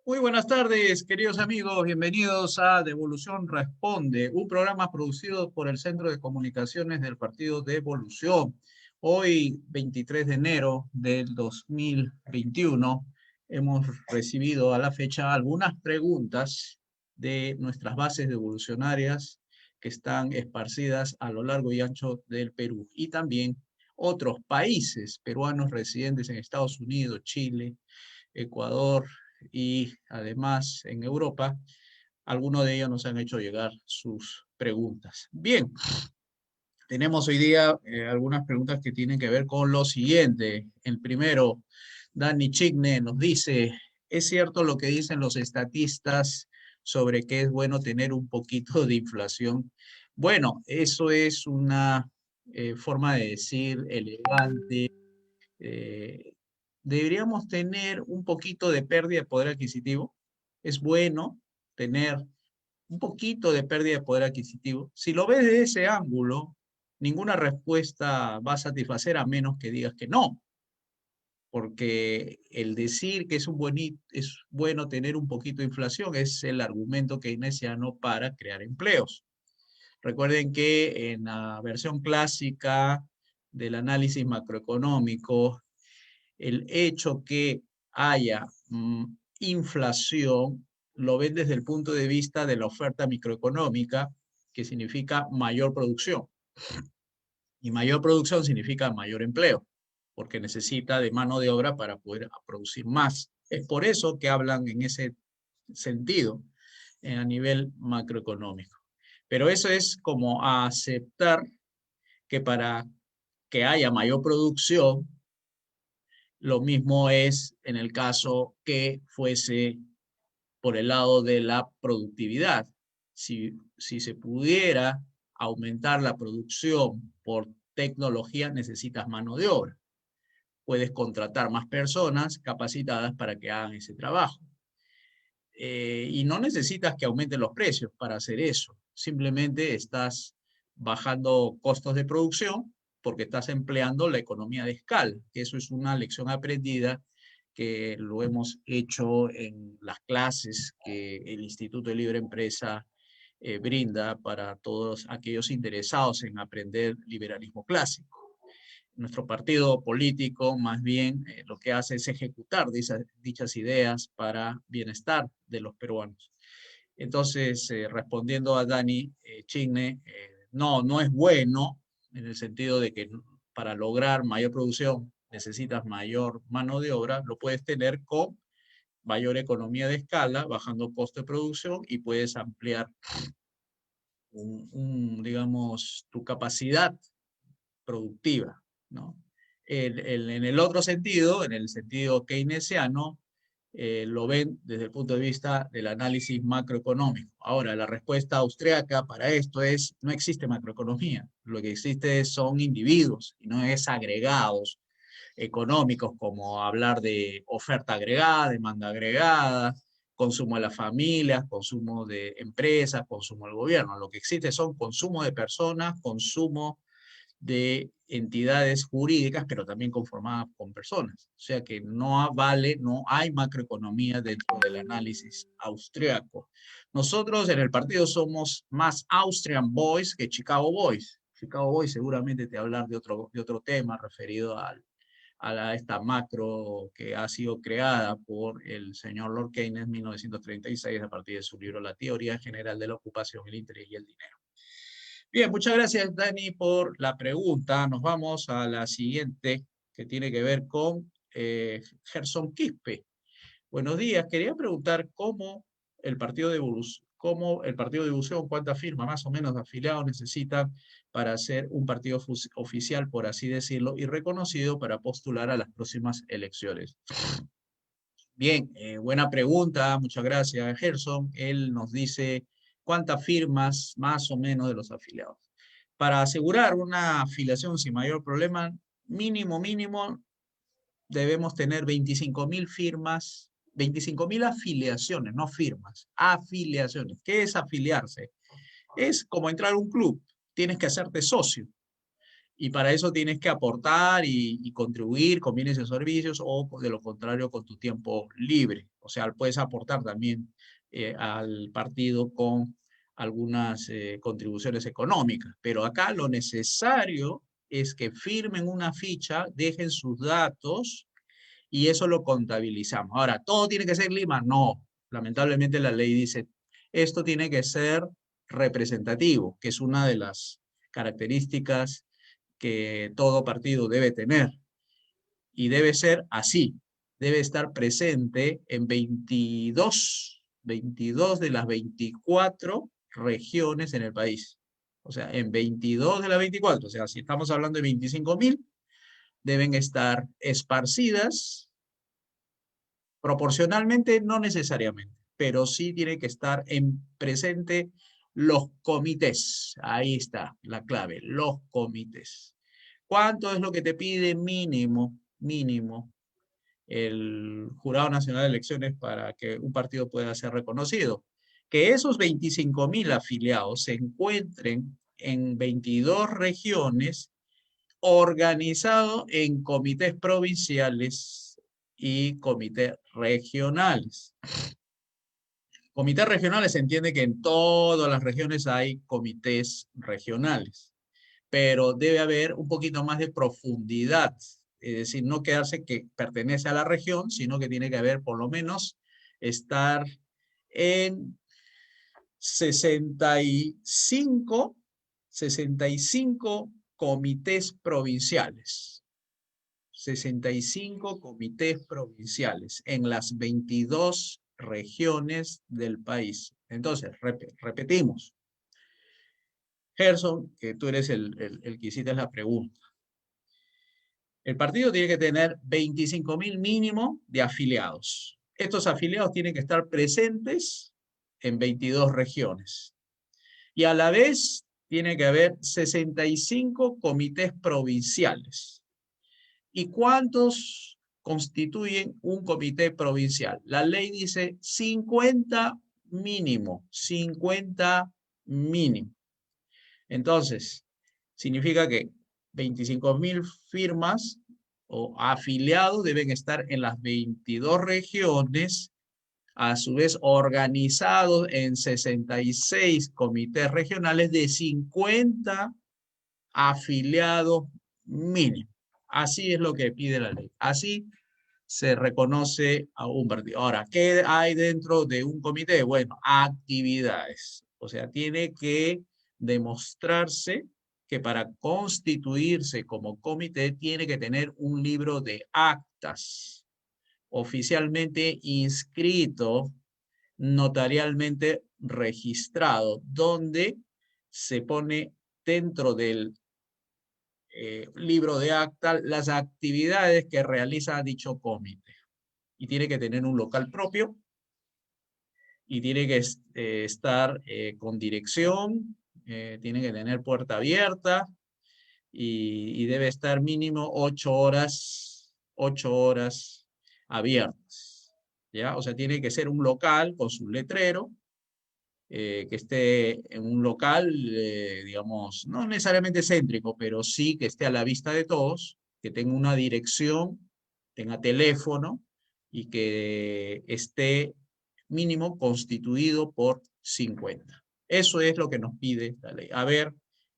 Muy buenas tardes, queridos amigos. Bienvenidos a Devolución Responde, un programa producido por el Centro de Comunicaciones del Partido Devolución. Hoy, 23 de enero del 2021, hemos recibido a la fecha algunas preguntas de nuestras bases devolucionarias que están esparcidas a lo largo y ancho del Perú y también otros países peruanos residentes en Estados Unidos, Chile, Ecuador y además en Europa. Algunos de ellos nos han hecho llegar sus preguntas. Bien, tenemos hoy día algunas preguntas que tienen que ver con lo siguiente. El primero, Dani Chigne nos dice, ¿es cierto lo que dicen los estatistas sobre que es bueno tener un poquito de inflación? Bueno, eso es una forma de decir elegante. eh, Deberíamos tener un poquito de pérdida de poder adquisitivo. Es bueno tener un poquito de pérdida de poder adquisitivo. Si lo ves de ese ángulo, ninguna respuesta va a satisfacer a menos que digas que no, porque el decir que es bueno tener un poquito de inflación es el argumento keynesiano para crear empleos. Recuerden que en la versión clásica del análisis macroeconómico, el hecho que haya inflación lo ven desde el punto de vista de la oferta microeconómica, que significa mayor producción. Y mayor producción significa mayor empleo, porque necesita de mano de obra para poder producir más. Es por eso que hablan en ese sentido a nivel macroeconómico. Pero eso es como aceptar que para que haya mayor producción, lo mismo es en el caso que fuese por el lado de la productividad. Si se pudiera aumentar la producción por tecnología, necesitas mano de obra. Puedes contratar más personas capacitadas para que hagan ese trabajo. Y no necesitas que aumenten los precios para hacer eso. Simplemente estás bajando costos de producción porque estás empleando la economía de escala, que eso es una lección aprendida que lo hemos hecho en las clases que el Instituto de Libre Empresa brinda para todos aquellos interesados en aprender liberalismo clásico. Nuestro partido político más bien lo que hace es ejecutar dichas ideas para bienestar de los peruanos. Entonces, respondiendo a Dani Chigne, no, no es bueno en el sentido de que para lograr mayor producción necesitas mayor mano de obra, lo puedes tener con mayor economía de escala, bajando costo de producción y puedes ampliar digamos, tu capacidad productiva, ¿no? En el otro sentido, en el sentido keynesiano, lo ven desde el punto de vista del análisis macroeconómico. Ahora, la respuesta austriaca para esto es, no existe macroeconomía, lo que existe son individuos y no es agregados económicos como hablar de oferta agregada, demanda agregada, consumo de las familias, consumo de empresas, consumo del gobierno. Lo que existe son consumo de personas, consumo de entidades jurídicas, pero también conformadas con personas. O sea que no vale, no hay macroeconomía dentro del análisis austriaco. Nosotros en el partido somos más Austrian Boys que Chicago Boys. Chicago Boys seguramente te va a hablar de otro tema referido esta macro que ha sido creada por el señor Lord Keynes en 1936 a partir de su libro La teoría general de la ocupación, el interés y el dinero. Bien, muchas gracias, Dani, por la pregunta. Nos vamos a la siguiente, que tiene que ver con Gerson Quispe. Buenos días. Quería preguntar cómo el partido de evolución, cuántas firmas más o menos de afiliados necesitan para ser un partido oficial, por así decirlo, y reconocido para postular a las próximas elecciones. Bien, buena pregunta, muchas gracias, Gerson. Él nos dice cuántas firmas más o menos de los afiliados. Para asegurar una afiliación sin mayor problema, mínimo, debemos tener 25.000 firmas, 25.000 afiliaciones, no firmas, afiliaciones. ¿Qué es afiliarse? Es como entrar a un club, tienes que hacerte socio. Y para eso tienes que aportar y contribuir con bienes y servicios o de lo contrario con tu tiempo libre. O sea, puedes aportar también al partido con algunas contribuciones económicas. Pero acá lo necesario es que firmen una ficha, dejen sus datos y eso lo contabilizamos. Ahora, ¿todo tiene que ser Lima? No. Lamentablemente la ley dice, esto tiene que ser representativo, que es una de las características que todo partido debe tener. Y debe ser así. Debe estar presente en 22 de las 24 regiones en el país. O sea, en 22 de las 24. O sea, si estamos hablando de 25.000, deben estar esparcidas proporcionalmente, no necesariamente, pero sí tiene que estar en presente los comités. Ahí está la clave, los comités. ¿Cuánto es lo que te pide mínimo, el Jurado Nacional de Elecciones para que un partido pueda ser reconocido? Que esos 25.000 afiliados se encuentren en 22 regiones organizados en comités provinciales y comités regionales. Comités regionales se entiende que en todas las regiones hay comités regionales, pero debe haber un poquito más de profundidad, es decir, no quedarse que pertenece a la región, sino que tiene que haber por lo menos estar en 65 comités provinciales. 65 comités provinciales en las 22 regiones del país. Entonces, repetimos. Gerson, que tú eres el que hiciste la pregunta. El partido tiene que tener 25.000 mínimo de afiliados. Estos afiliados tienen que estar presentes en 22 regiones. Y a la vez tiene que haber 65 comités provinciales. ¿Y cuántos constituyen un comité provincial? La ley dice 50 mínimo, 50 mínimo. Entonces, significa que 25.000 firmas o afiliados deben estar en las 22 regiones, a su vez organizados en 66 comités regionales de 50 afiliados mínimo. Así es lo que pide la ley. Así se reconoce a un partido. Ahora, ¿qué hay dentro de un comité? Bueno, actividades. O sea, tiene que demostrarse que para constituirse como comité tiene que tener un libro de actas oficialmente inscrito, notarialmente registrado, donde se pone dentro del libro de acta las actividades que realiza dicho comité. Y tiene que tener un local propio y tiene que estar con dirección, tiene que tener puerta abierta y debe estar mínimo 8 horas abiertas. ¿Ya? O sea, tiene que ser un local con su letrero, que esté en un local, digamos, no necesariamente céntrico, pero sí que esté a la vista de todos, que tenga una dirección, tenga teléfono y que esté mínimo constituido por 50. Eso es lo que nos pide la ley. A ver,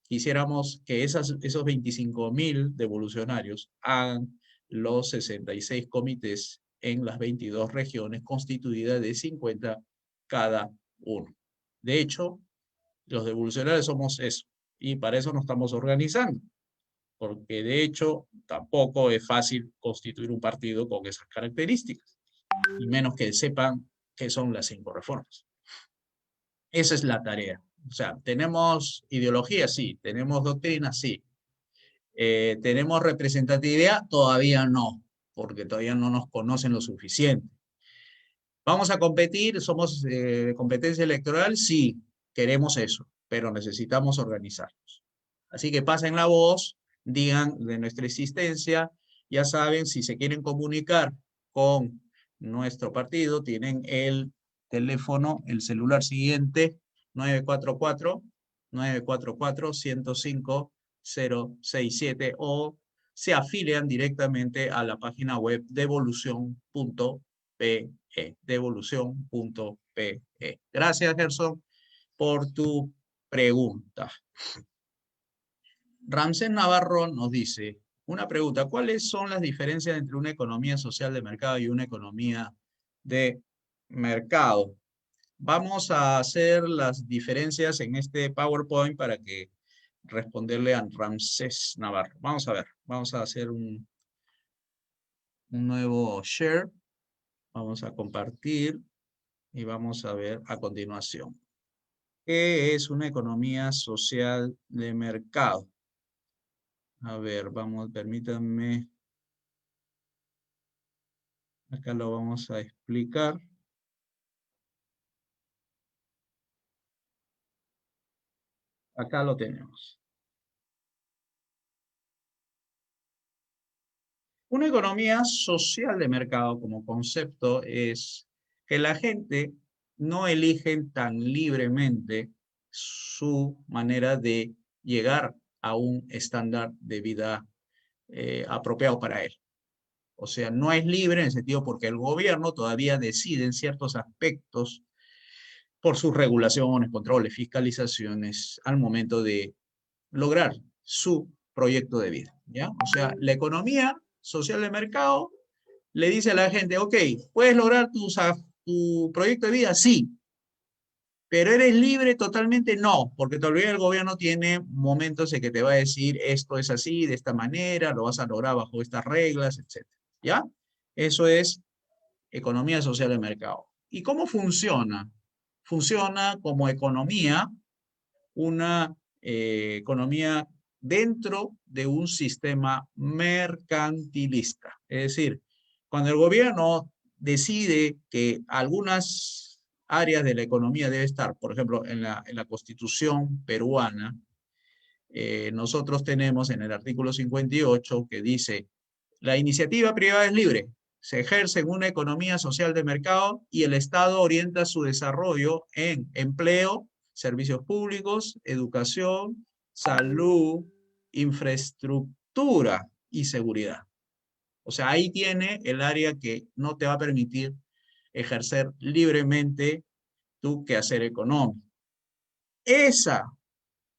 quisiéramos que esos 25.000 devolucionarios hagan los 66 comités en las 22 regiones constituidas de 50 cada uno. De hecho, los devolucionarios somos eso. Y para eso nos estamos organizando. Porque de hecho, tampoco es fácil constituir un partido con esas características. Y menos que sepan qué son las 5 reformas. Esa es la tarea. O sea, ¿tenemos ideología? Sí. ¿Tenemos doctrina? Sí. ¿Tenemos representatividad? Todavía no. Porque todavía no nos conocen lo suficiente. ¿Vamos a competir? ¿Somos de competencia electoral? Sí, queremos eso, pero necesitamos organizarnos. Así que pasen la voz, digan de nuestra existencia, ya saben, si se quieren comunicar con nuestro partido, tienen el teléfono, el celular siguiente, 944-105-000. 067 o se afilian directamente a la página web devolución.pe. Devolución.pe. Gracias, Gerson, por tu pregunta. Ramsés Navarro nos dice, una pregunta, ¿cuáles son las diferencias entre una economía social de mercado y una economía de mercado? Vamos a hacer las diferencias en este PowerPoint para que responderle a Ramsés Navarro. Vamos a ver, vamos a hacer un nuevo share. Vamos a compartir y vamos a ver a continuación. ¿Qué es una economía social de mercado? A ver, vamos, permítanme. Acá lo vamos a explicar. Acá lo tenemos. Una economía social de mercado como concepto es que la gente no elige tan libremente su manera de llegar a un estándar de vida apropiado para él. O sea, no es libre en el sentido porque el gobierno todavía decide en ciertos aspectos por sus regulaciones, controles, fiscalizaciones al momento de lograr su proyecto de vida, ¿ya? O sea, la economía social de mercado le dice a la gente, ok, ¿puedes lograr tu proyecto de vida? Sí, pero ¿eres libre totalmente? No, porque todavía el gobierno tiene momentos en que te va a decir esto es así, de esta manera, lo vas a lograr bajo estas reglas, etc. ¿Ya? Eso es economía social de mercado. ¿Y cómo funciona? Funciona como economía, una economía dentro de un sistema mercantilista. Es decir, cuando el gobierno decide que algunas áreas de la economía debe estar, por ejemplo, en la Constitución peruana, nosotros tenemos en el artículo 58 que dice, la iniciativa privada es libre, se ejerce en una economía social de mercado y el Estado orienta su desarrollo en empleo, servicios públicos, educación, salud, infraestructura y seguridad. O sea, ahí tiene el área que no te va a permitir ejercer libremente tu quehacer económico. Esa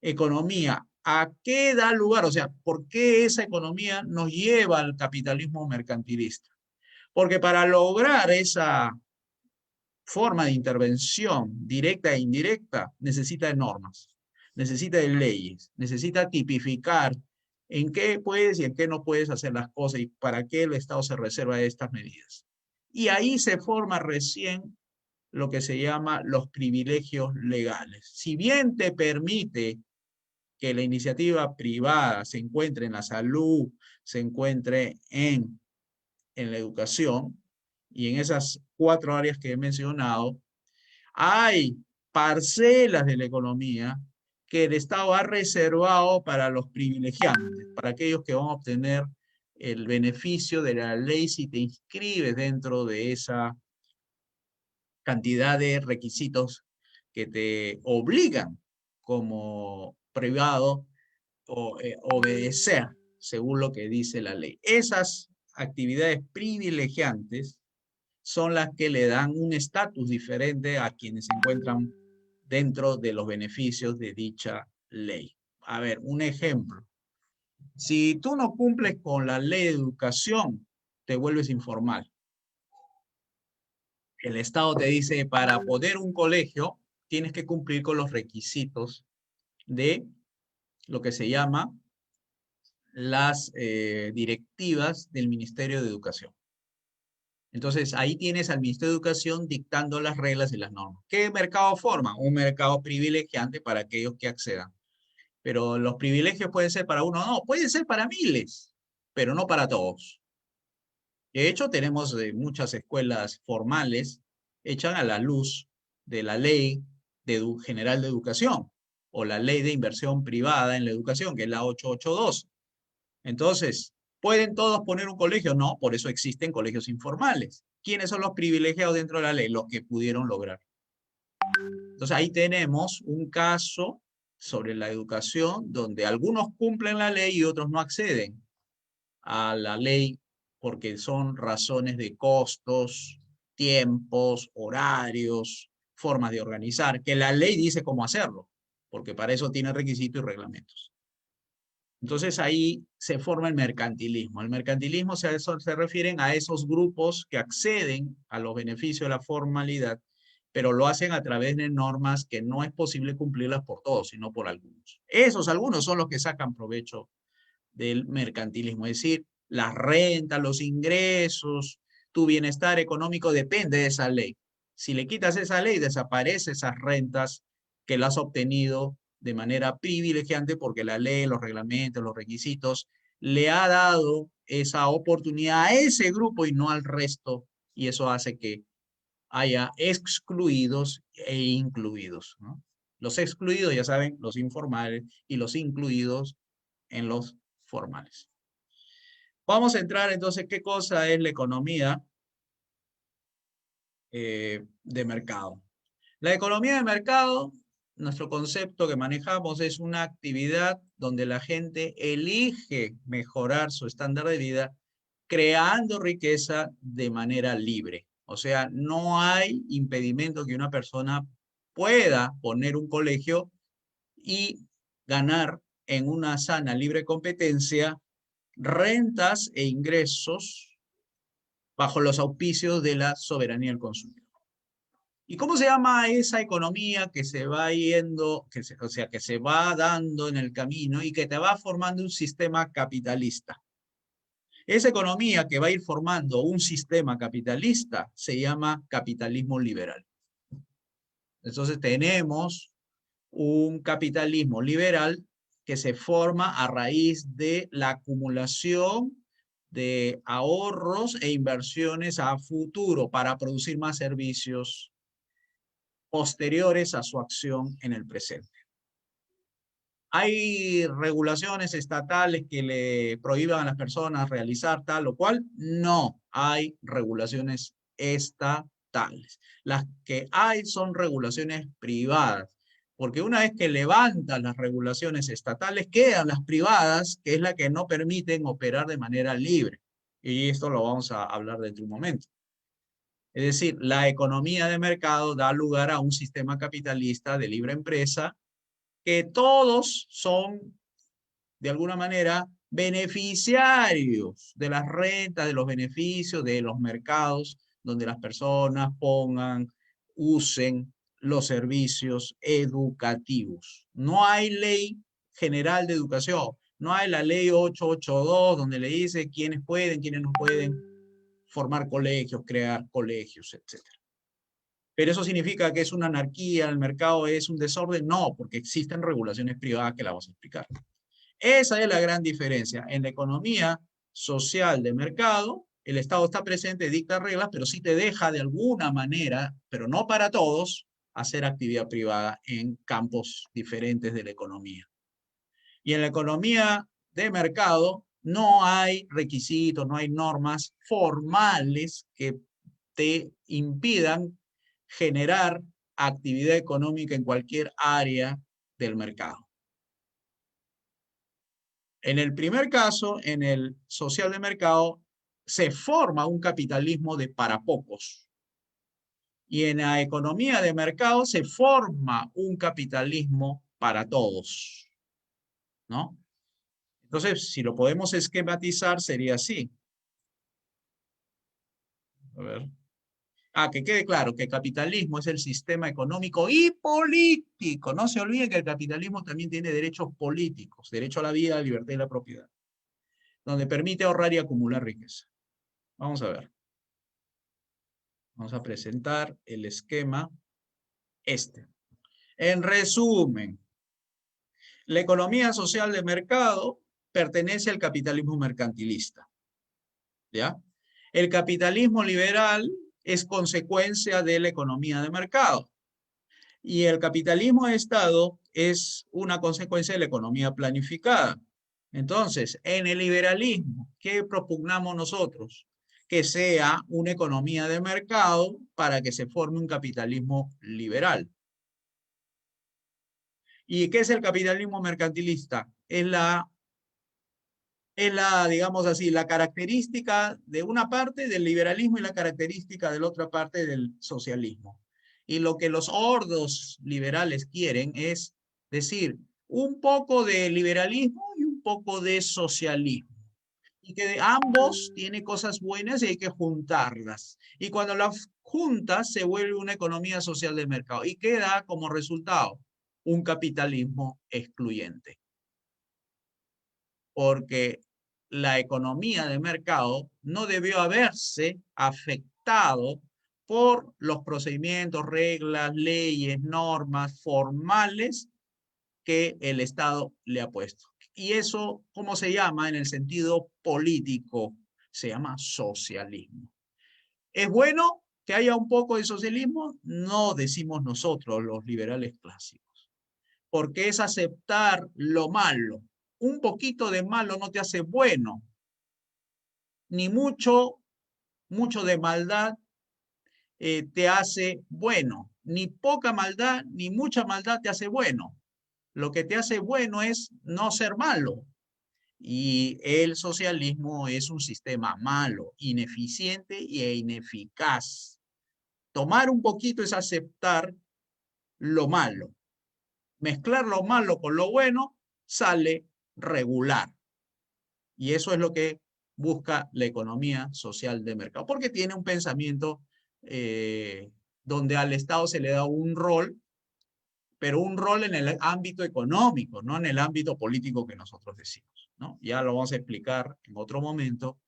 economía, ¿a qué da lugar? O sea, ¿por qué esa economía nos lleva al capitalismo mercantilista? Porque para lograr esa forma de intervención directa e indirecta, necesita de normas, necesita de leyes, necesita tipificar en qué puedes y en qué no puedes hacer las cosas y para qué el Estado se reserva estas medidas. Y ahí se forma recién lo que se llama los privilegios legales. Si bien te permite que la iniciativa privada se encuentre en la salud, se encuentre en la educación, y en esas 4 áreas que he mencionado, hay parcelas de la economía que el Estado ha reservado para los privilegiados, para aquellos que van a obtener el beneficio de la ley si te inscribes dentro de esa cantidad de requisitos que te obligan como privado o obedecer según lo que dice la ley. Esas actividades privilegiantes son las que le dan un estatus diferente a quienes se encuentran dentro de los beneficios de dicha ley. A ver, un ejemplo. Si tú no cumples con la ley de educación, te vuelves informal. El Estado te dice, para poder un colegio, tienes que cumplir con los requisitos de lo que se llama las directivas del Ministerio de Educación. Entonces, ahí tienes al Ministerio de Educación dictando las reglas y las normas. ¿Qué mercado forma? Un mercado privilegiante para aquellos que accedan. Pero los privilegios pueden ser para uno, no, pueden ser para miles, pero no para todos. De hecho, tenemos muchas escuelas formales hechas a la luz de la Ley General de Educación o la Ley de Inversión Privada en la Educación, que es la 882. Entonces, ¿pueden todos poner un colegio? No, por eso existen colegios informales. ¿Quiénes son los privilegiados dentro de la ley? Los que pudieron lograr. Entonces, ahí tenemos un caso sobre la educación, donde algunos cumplen la ley y otros no acceden a la ley porque son razones de costos, tiempos, horarios, formas de organizar, que la ley dice cómo hacerlo, porque para eso tiene requisitos y reglamentos. Entonces ahí se forma el mercantilismo. El mercantilismo se refieren a esos grupos que acceden a los beneficios de la formalidad, pero lo hacen a través de normas que no es posible cumplirlas por todos, sino por algunos. Esos algunos son los que sacan provecho del mercantilismo, es decir, las rentas, los ingresos, tu bienestar económico depende de esa ley. Si le quitas esa ley, desaparecen esas rentas que las has obtenido de manera privilegiante porque la ley, los reglamentos, los requisitos, le ha dado esa oportunidad a ese grupo y no al resto, y eso hace que haya excluidos e incluidos, ¿no? Los excluidos, ya saben, los informales, y los incluidos en los formales. Vamos a entrar entonces, ¿qué cosa es la economía de mercado? La economía de mercado, nuestro concepto que manejamos es una actividad donde la gente elige mejorar su estándar de vida creando riqueza de manera libre. O sea, no hay impedimento que una persona pueda poner un colegio y ganar en una sana libre competencia rentas e ingresos bajo los auspicios de la soberanía del consumidor. ¿Y cómo se llama esa economía que se va yendo, o sea, que se va dando en el camino y que te va formando un sistema capitalista? Esa economía que va a ir formando un sistema capitalista se llama capitalismo liberal. Entonces tenemos un capitalismo liberal que se forma a raíz de la acumulación de ahorros e inversiones a futuro para producir más servicios posteriores a su acción en el presente. ¿Hay regulaciones estatales que le prohíban a las personas realizar tal o cual? No hay regulaciones estatales. Las que hay son regulaciones privadas, porque una vez que levantan las regulaciones estatales, quedan las privadas, que es la que no permiten operar de manera libre. Y esto lo vamos a hablar dentro de un momento. Es decir, la economía de mercado da lugar a un sistema capitalista de libre empresa que todos son, de alguna manera, beneficiarios de las rentas, de los beneficios, de los mercados, donde las personas pongan, usen los servicios educativos. No hay ley general de educación, no hay la ley 882 donde le dice quiénes pueden, quiénes no pueden formar colegios, crear colegios, etc. ¿Pero eso significa que es una anarquía, el mercado es un desorden? No, porque existen regulaciones privadas que la vamos a explicar. Esa es la gran diferencia. En la economía social de mercado, el Estado está presente, dicta reglas, pero sí te deja de alguna manera, pero no para todos, hacer actividad privada en campos diferentes de la economía. Y en la economía de mercado no hay requisitos, no hay normas formales que te impidan generar actividad económica en cualquier área del mercado. En el primer caso, en el social de mercado, se forma un capitalismo de para pocos. Y en la economía de mercado se forma un capitalismo para todos, ¿no? Entonces, si lo podemos esquematizar, sería así. A ver. Que quede claro que el capitalismo es el sistema económico y político. No se olviden que el capitalismo también tiene derechos políticos, derecho a la vida, a la libertad y la propiedad, donde permite ahorrar y acumular riqueza. Vamos a ver. Vamos a presentar el esquema este. En resumen, la economía social de mercado pertenece al capitalismo mercantilista. ¿Ya? El capitalismo liberal es consecuencia de la economía de mercado. Y el capitalismo de Estado es una consecuencia de la economía planificada. Entonces, en el liberalismo, ¿qué propugnamos nosotros? Que sea una economía de mercado para que se forme un capitalismo liberal. ¿Y qué es el capitalismo mercantilista? Es la, digamos así, la característica de una parte del liberalismo y la característica de la otra parte del socialismo. Y lo que los ordos liberales quieren es decir, un poco de liberalismo y un poco de socialismo. Y que de ambos tiene cosas buenas y hay que juntarlas. Y cuando las juntas se vuelve una economía social de mercado y queda como resultado un capitalismo excluyente. Porque la economía de mercado no debió haberse afectado por los procedimientos, reglas, leyes, normas formales que el Estado le ha puesto. Y eso, ¿cómo se llama en el sentido político? Se llama socialismo. ¿Es bueno que haya un poco de socialismo? No decimos nosotros, los liberales clásicos, porque es aceptar lo malo. Un poquito de malo no te hace bueno, ni mucho de maldad te hace bueno, ni poca maldad, ni mucha maldad te hace bueno. Lo que te hace bueno es no ser malo. Y el socialismo es un sistema malo, ineficiente e ineficaz. Tomar un poquito es aceptar lo malo. Mezclar lo malo con lo bueno sale regular. Y eso es lo que busca la economía social de mercado, porque tiene un pensamiento donde al Estado se le da un rol, pero un rol en el ámbito económico, no en el ámbito político que nosotros decimos, ¿no? Ya lo vamos a explicar en otro momento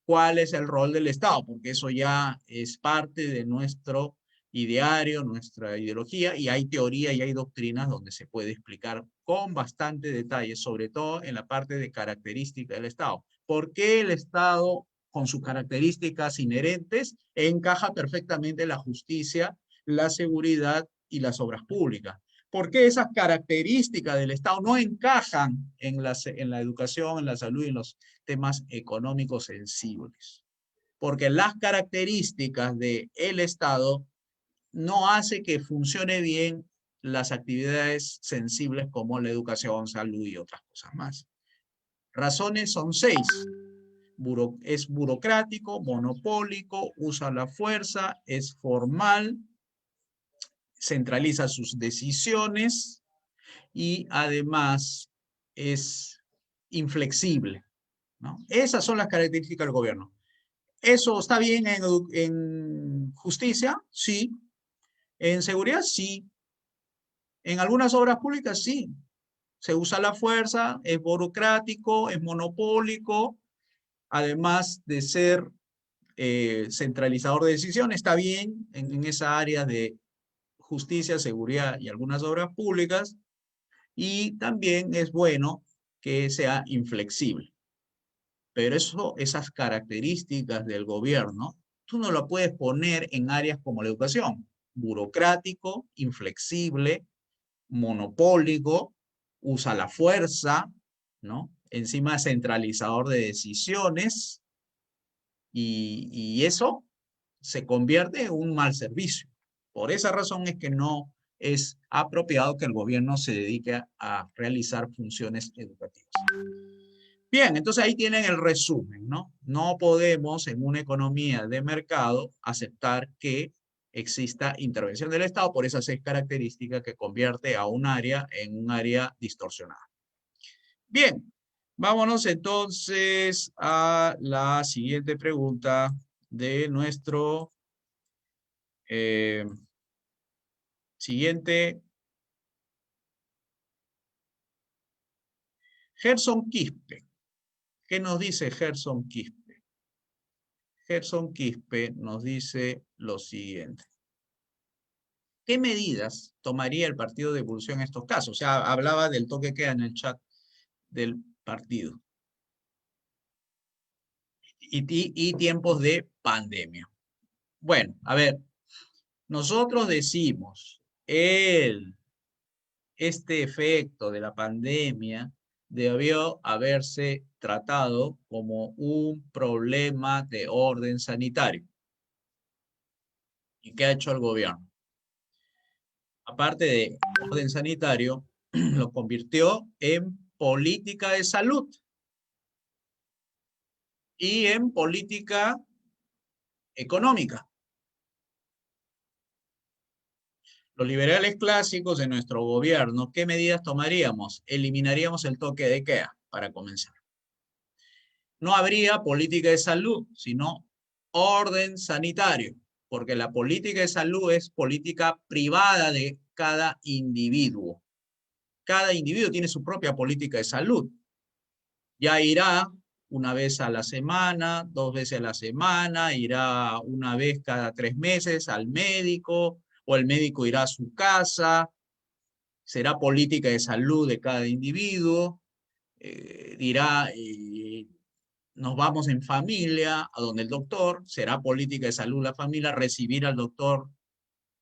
cuál es el rol del Estado, porque eso ya es parte de nuestro ideario, nuestra ideología, y hay teoría y hay doctrinas donde se puede explicar con bastante detalle, sobre todo en la parte de características del Estado. ¿Por qué el Estado, con sus características inherentes, encaja perfectamente la justicia, la seguridad y las obras públicas? ¿Por qué esas características del Estado no encajan en la educación, en la salud y en los temas económicos sensibles? Porque las características del Estado no hace que funcione bien las actividades sensibles como la educación, salud y otras cosas más. Razones son 6. Es burocrático, monopólico, usa la fuerza, es formal, centraliza sus decisiones y además es inflexible, ¿no? Esas son las características del gobierno. ¿Eso está bien en justicia? Sí. ¿En seguridad? Sí. En algunas obras públicas, sí. Se usa la fuerza, es burocrático, es monopólico, además de ser centralizador de decisiones, está bien en esa área de justicia, seguridad y algunas obras públicas, y también es bueno que sea inflexible. Pero esas características del gobierno, tú no lo puedes poner en áreas como la educación. Burocrático, inflexible, monopólico, usa la fuerza, ¿no? Encima centralizador de decisiones y eso se convierte en un mal servicio. Por esa razón es que no es apropiado que el gobierno se dedique a realizar funciones educativas. Bien, entonces ahí tienen el resumen, ¿no? No podemos en una economía de mercado aceptar que exista intervención del Estado por esas 6 características que convierte a un área en un área distorsionada. Bien, vámonos entonces a la siguiente pregunta de nuestro siguiente. Gerson Quispe. ¿Qué nos dice Gerson Quispe? Gerson Quispe nos dice lo siguiente. ¿Qué medidas tomaría el Partido de Evolución en estos casos? O sea, hablaba del toque que queda en el chat del partido. Y tiempos de pandemia. Bueno, a ver, nosotros decimos, este efecto de la pandemia debió haberse tratado como un problema de orden sanitario. ¿Y qué ha hecho el gobierno? Aparte de orden sanitario, lo convirtió en política de salud y en política económica. Los liberales clásicos de nuestro gobierno, ¿qué medidas tomaríamos? Eliminaríamos el toque de queda, para comenzar. No habría política de salud, sino orden sanitario, porque la política de salud es política privada de cada individuo. Cada individuo tiene su propia política de salud. Ya irá una vez a la semana, 2 veces a la semana, irá una vez cada 3 meses al médico, o el médico irá a su casa. Será política de salud de cada individuo. Dirá, nos vamos en familia a donde el doctor. Será política de salud la familia, recibir al doctor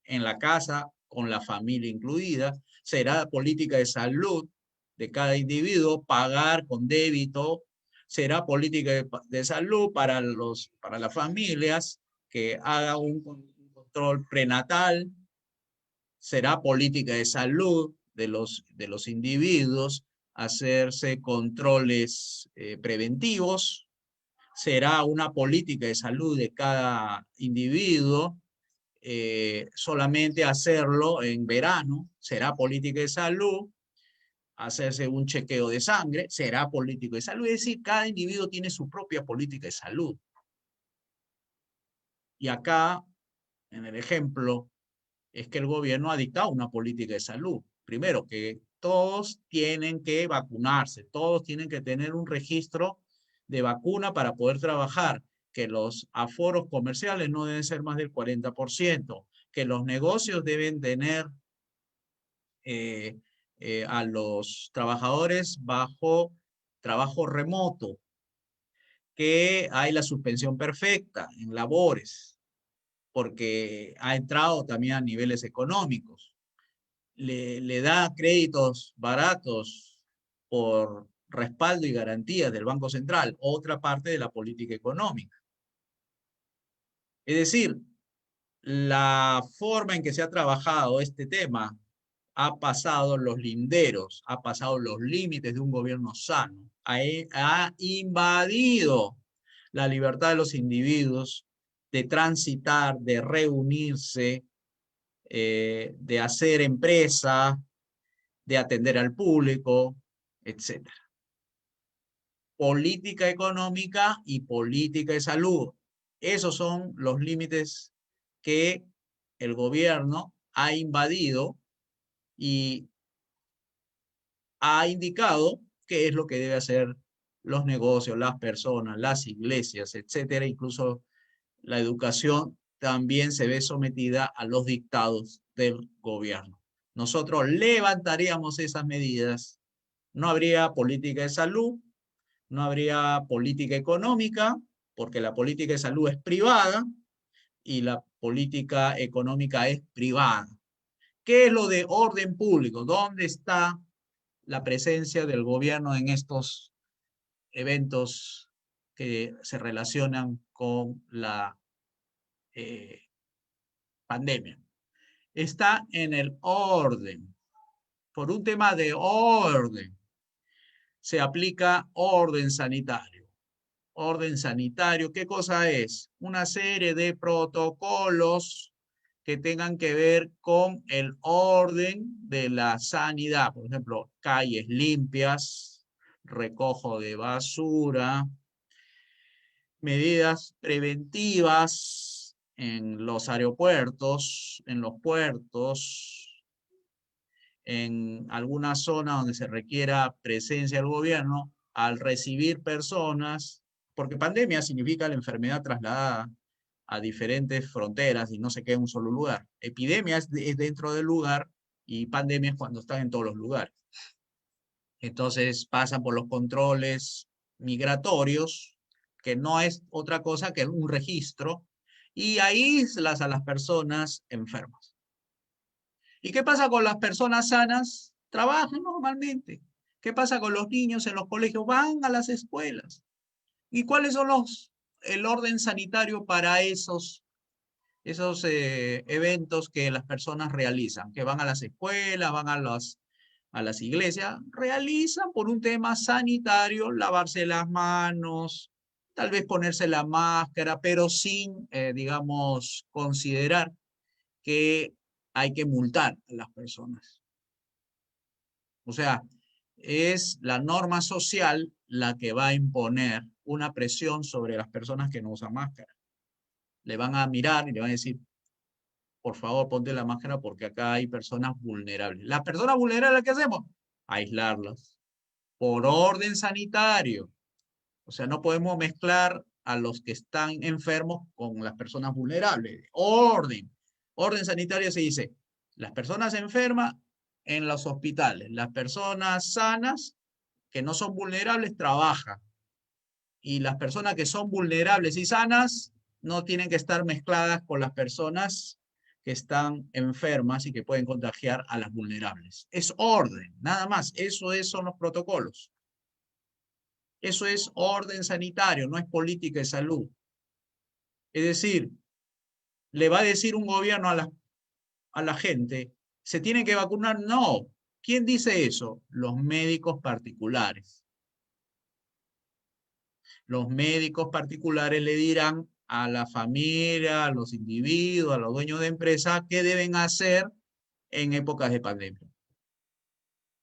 en la casa con la familia incluida. Será política de salud de cada individuo pagar con débito. Será política de salud para las familias que haga un control prenatal. Será política de salud de los individuos hacerse controles preventivos. Será una política de salud de cada individuo solamente hacerlo en verano. Será política de salud hacerse un chequeo de sangre. Será político de salud. Es decir, cada individuo tiene su propia política de salud. Y acá, en el ejemplo, es que el gobierno ha dictado una política de salud. Primero, que todos tienen que vacunarse, todos tienen que tener un registro de vacuna para poder trabajar, que los aforos comerciales no deben ser más del 40%, que los negocios deben tener a los trabajadores bajo trabajo remoto, que hay la suspensión perfecta en labores, porque ha entrado también a niveles económicos. Le da créditos baratos por respaldo y garantías del Banco Central, otra parte de la política económica. Es decir, la forma en que se ha trabajado este tema ha pasado los linderos, ha pasado los límites de un gobierno sano, ha invadido la libertad de los individuos de transitar, de reunirse, de hacer empresa, de atender al público, etc. Política económica y política de salud. Esos son los límites que el gobierno ha invadido y ha indicado qué es lo que debe hacer los negocios, las personas, las iglesias, etcétera. Incluso la educación también se ve sometida a los dictados del gobierno. Nosotros levantaríamos esas medidas. No habría política de salud, no habría política económica, porque la política de salud es privada y la política económica es privada. ¿Qué es lo de orden público? ¿Dónde está la presencia del gobierno en estos eventos que se relacionan con la pandemia? Está en el orden. Por un tema de orden, se aplica orden sanitario. Orden sanitario, ¿qué cosa es? Una serie de protocolos que tengan que ver con el orden de la sanidad. Por ejemplo, calles limpias, recojo de basura, medidas preventivas en los aeropuertos, en los puertos, en alguna zona donde se requiera presencia del gobierno, al recibir personas, porque pandemia significa la enfermedad trasladada a diferentes fronteras y no se queda en un solo lugar. Epidemia es dentro del lugar y pandemia es cuando están en todos los lugares. Entonces pasan por los controles migratorios, que no es otra cosa que un registro, y aíslas a las personas enfermas. ¿Y qué pasa con las personas sanas? Trabajan normalmente. ¿Qué pasa con los niños en los colegios? Van a las escuelas. ¿Y cuáles son el orden sanitario para esos eventos que las personas realizan? Que van a las escuelas, van a a las iglesias, realizan por un tema sanitario, lavarse las manos, tal vez ponerse la máscara, pero sin, digamos, considerar que hay que multar a las personas. O sea, es la norma social la que va a imponer una presión sobre las personas que no usan máscara. Le van a mirar y le van a decir, por favor, ponte la máscara porque acá hay personas vulnerables. Las personas vulnerables, ¿qué hacemos? Aislarlas por orden sanitario. O sea, no podemos mezclar a los que están enfermos con las personas vulnerables. Orden. Orden sanitario se dice, las personas enfermas en los hospitales, las personas sanas que no son vulnerables trabajan. Y las personas que son vulnerables y sanas no tienen que estar mezcladas con las personas que están enfermas y que pueden contagiar a las vulnerables. Es orden, nada más. Son los protocolos. Eso es orden sanitario, no es política de salud. Es decir, le va a decir un gobierno a la gente, ¿se tienen que vacunar? No. ¿Quién dice eso? Los médicos particulares. Los médicos particulares le dirán a la familia, a los individuos, a los dueños de empresas, qué deben hacer en épocas de pandemia.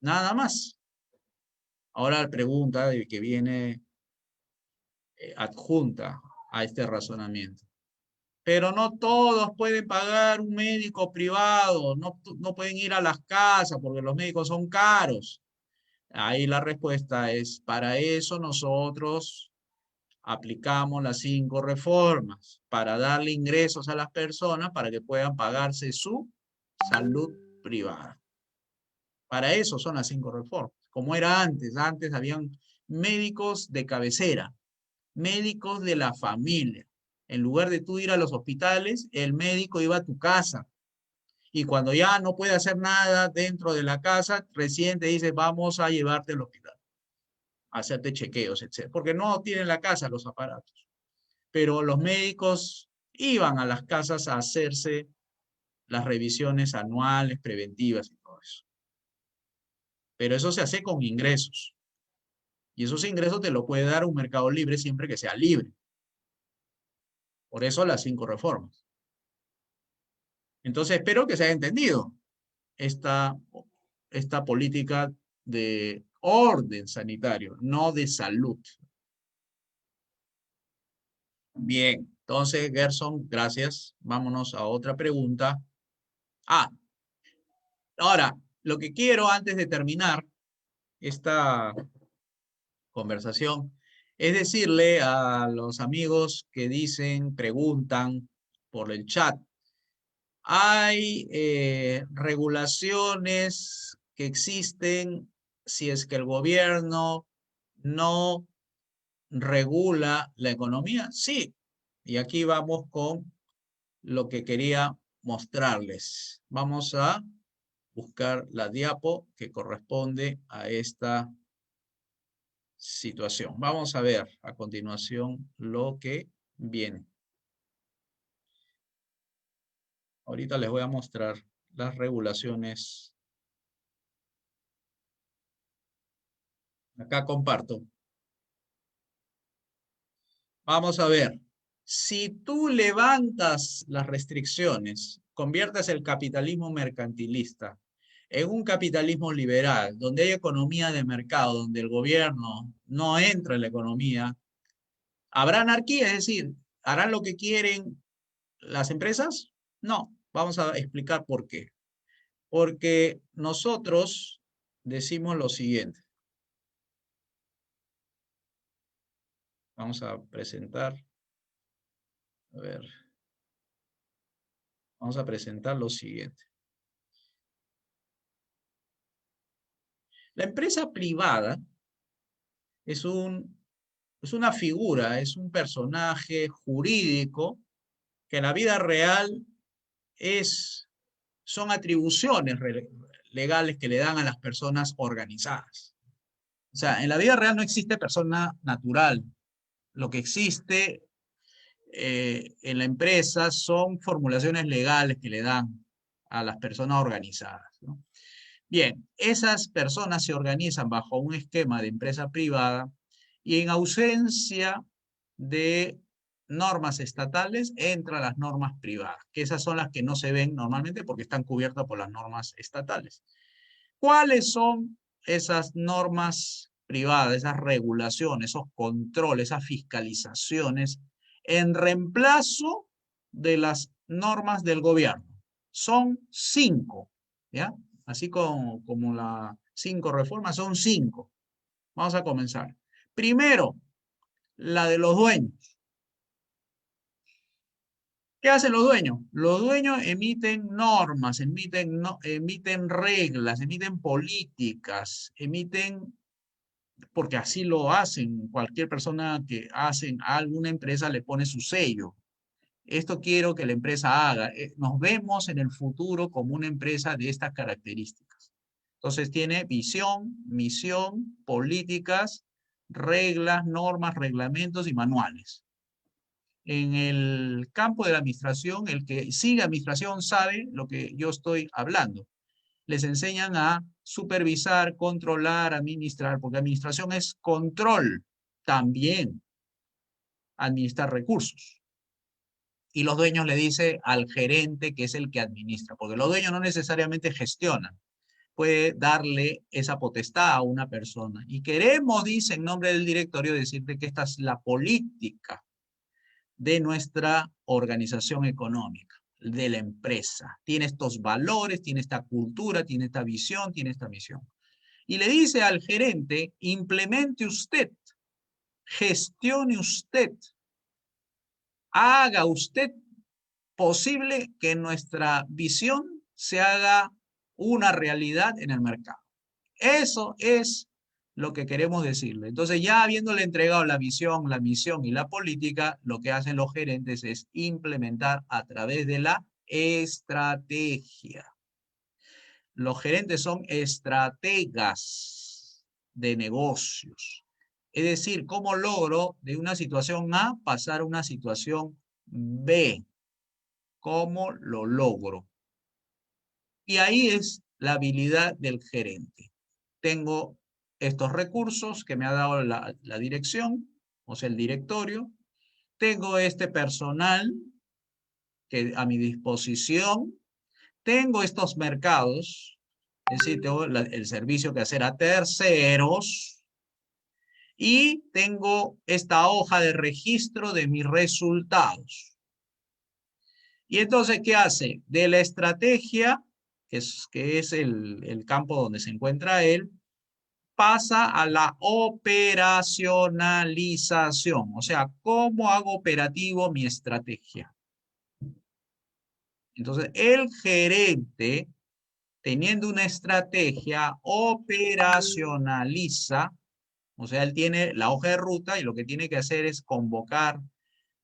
Nada más. Ahora la pregunta que viene adjunta a este razonamiento. Pero no todos pueden pagar un médico privado, no pueden ir a las casas porque los médicos son caros. Ahí la respuesta es, para eso nosotros aplicamos las 5 reformas, para darle ingresos a las personas para que puedan pagarse su salud privada. Para eso son las 5 reformas. Como era antes, antes habían médicos de cabecera, médicos de la familia. En lugar de tú ir a los hospitales, el médico iba a tu casa. Y cuando ya no puede hacer nada dentro de la casa, recién te dice, vamos a llevarte al hospital, a hacerte chequeos, etc. Porque no tienen la casa los aparatos. Pero los médicos iban a las casas a hacerse las revisiones anuales, preventivas y todo eso. Pero eso se hace con ingresos. Y esos ingresos te lo puede dar un mercado libre siempre que sea libre. Por eso las 5 reformas. Entonces espero que se haya entendido esta política de orden sanitario, no de salud. Bien, entonces Gerson, gracias. Vámonos a otra pregunta. Ahora, lo que quiero antes de terminar esta conversación es decirle a los amigos que dicen, preguntan por el chat, hay regulaciones que existen si es que el gobierno no regula la economía. Sí, y aquí vamos con lo que quería mostrarles. Vamos a buscar la diapo que corresponde a esta situación. Vamos a ver a continuación lo que viene. Ahorita les voy a mostrar las regulaciones. Acá comparto. Vamos a ver. Si tú levantas las restricciones, conviertes el capitalismo mercantilista en un capitalismo liberal, donde hay economía de mercado, donde el gobierno no entra en la economía, ¿habrá anarquía? Es decir, ¿harán lo que quieren las empresas? No. Vamos a explicar por qué. Porque nosotros decimos lo siguiente. Vamos a presentar. A ver. Vamos a presentar lo siguiente. La empresa privada es una figura, es un personaje jurídico que en la vida real son atribuciones legales que le dan a las personas organizadas. O sea, en la vida real no existe persona natural. Lo que existe en la empresa son formulaciones legales que le dan a las personas organizadas, ¿no? Bien, esas personas se organizan bajo un esquema de empresa privada y en ausencia de normas estatales, entran las normas privadas, que esas son las que no se ven normalmente porque están cubiertas por las normas estatales. ¿Cuáles son esas normas privadas, esas regulaciones, esos controles, esas fiscalizaciones en reemplazo de las normas del gobierno? Son 5, ¿ya? Así como las 5 reformas, son 5. Vamos a comenzar. Primero, la de los dueños. ¿Qué hacen los dueños? Los dueños emiten normas, emiten reglas, emiten políticas, porque así lo hacen. Cualquier persona que hace a alguna empresa le pone su sello. Esto quiero que la empresa haga. Nos vemos en el futuro como una empresa de estas características. Entonces tiene visión, misión, políticas, reglas, normas, reglamentos y manuales. En el campo de la administración, el que sigue administración sabe lo que yo estoy hablando. Les enseñan a supervisar, controlar, administrar, porque administración es control, también administrar recursos. Y los dueños le dicen al gerente que es el que administra, porque los dueños no necesariamente gestionan. Puede darle esa potestad a una persona. Y queremos, dice en nombre del directorio, decirte que esta es la política de nuestra organización económica, de la empresa. Tiene estos valores, tiene esta cultura, tiene esta visión, tiene esta misión. Y le dice al gerente, implemente usted, gestione usted, haga usted posible que nuestra visión se haga una realidad en el mercado. Eso es lo que queremos decirle. Entonces, ya habiéndole entregado la visión, la misión y la política, lo que hacen los gerentes es implementar a través de la estrategia. Los gerentes son estrategas de negocios. Es decir, ¿cómo logro de una situación A pasar a una situación B? ¿Cómo lo logro? Y ahí es la habilidad del gerente. Tengo estos recursos que me ha dado la dirección, o sea, el directorio. Tengo este personal que a mi disposición. Tengo estos mercados, es decir, tengo el servicio que hacer a terceros. Y tengo esta hoja de registro de mis resultados. Y entonces, ¿qué hace? De la estrategia, que es el campo donde se encuentra él, pasa a la operacionalización. O sea, ¿cómo hago operativo mi estrategia? Entonces, el gerente, teniendo una estrategia, operacionaliza. O sea, él tiene la hoja de ruta y lo que tiene que hacer es convocar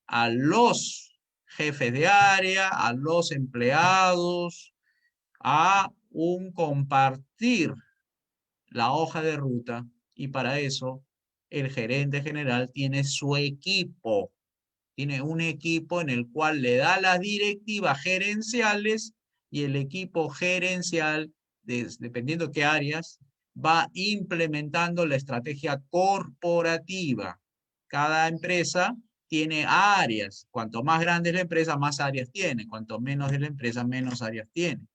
a los jefes de área, a los empleados, a un compartir la hoja de ruta, y para eso el gerente general tiene su equipo. Tiene un equipo en el cual le da las directivas gerenciales y el equipo gerencial, dependiendo de qué áreas, va implementando la estrategia corporativa. Cada empresa tiene áreas. Cuanto más grande es la empresa, más áreas tiene. Cuanto menos es la empresa, menos áreas tiene.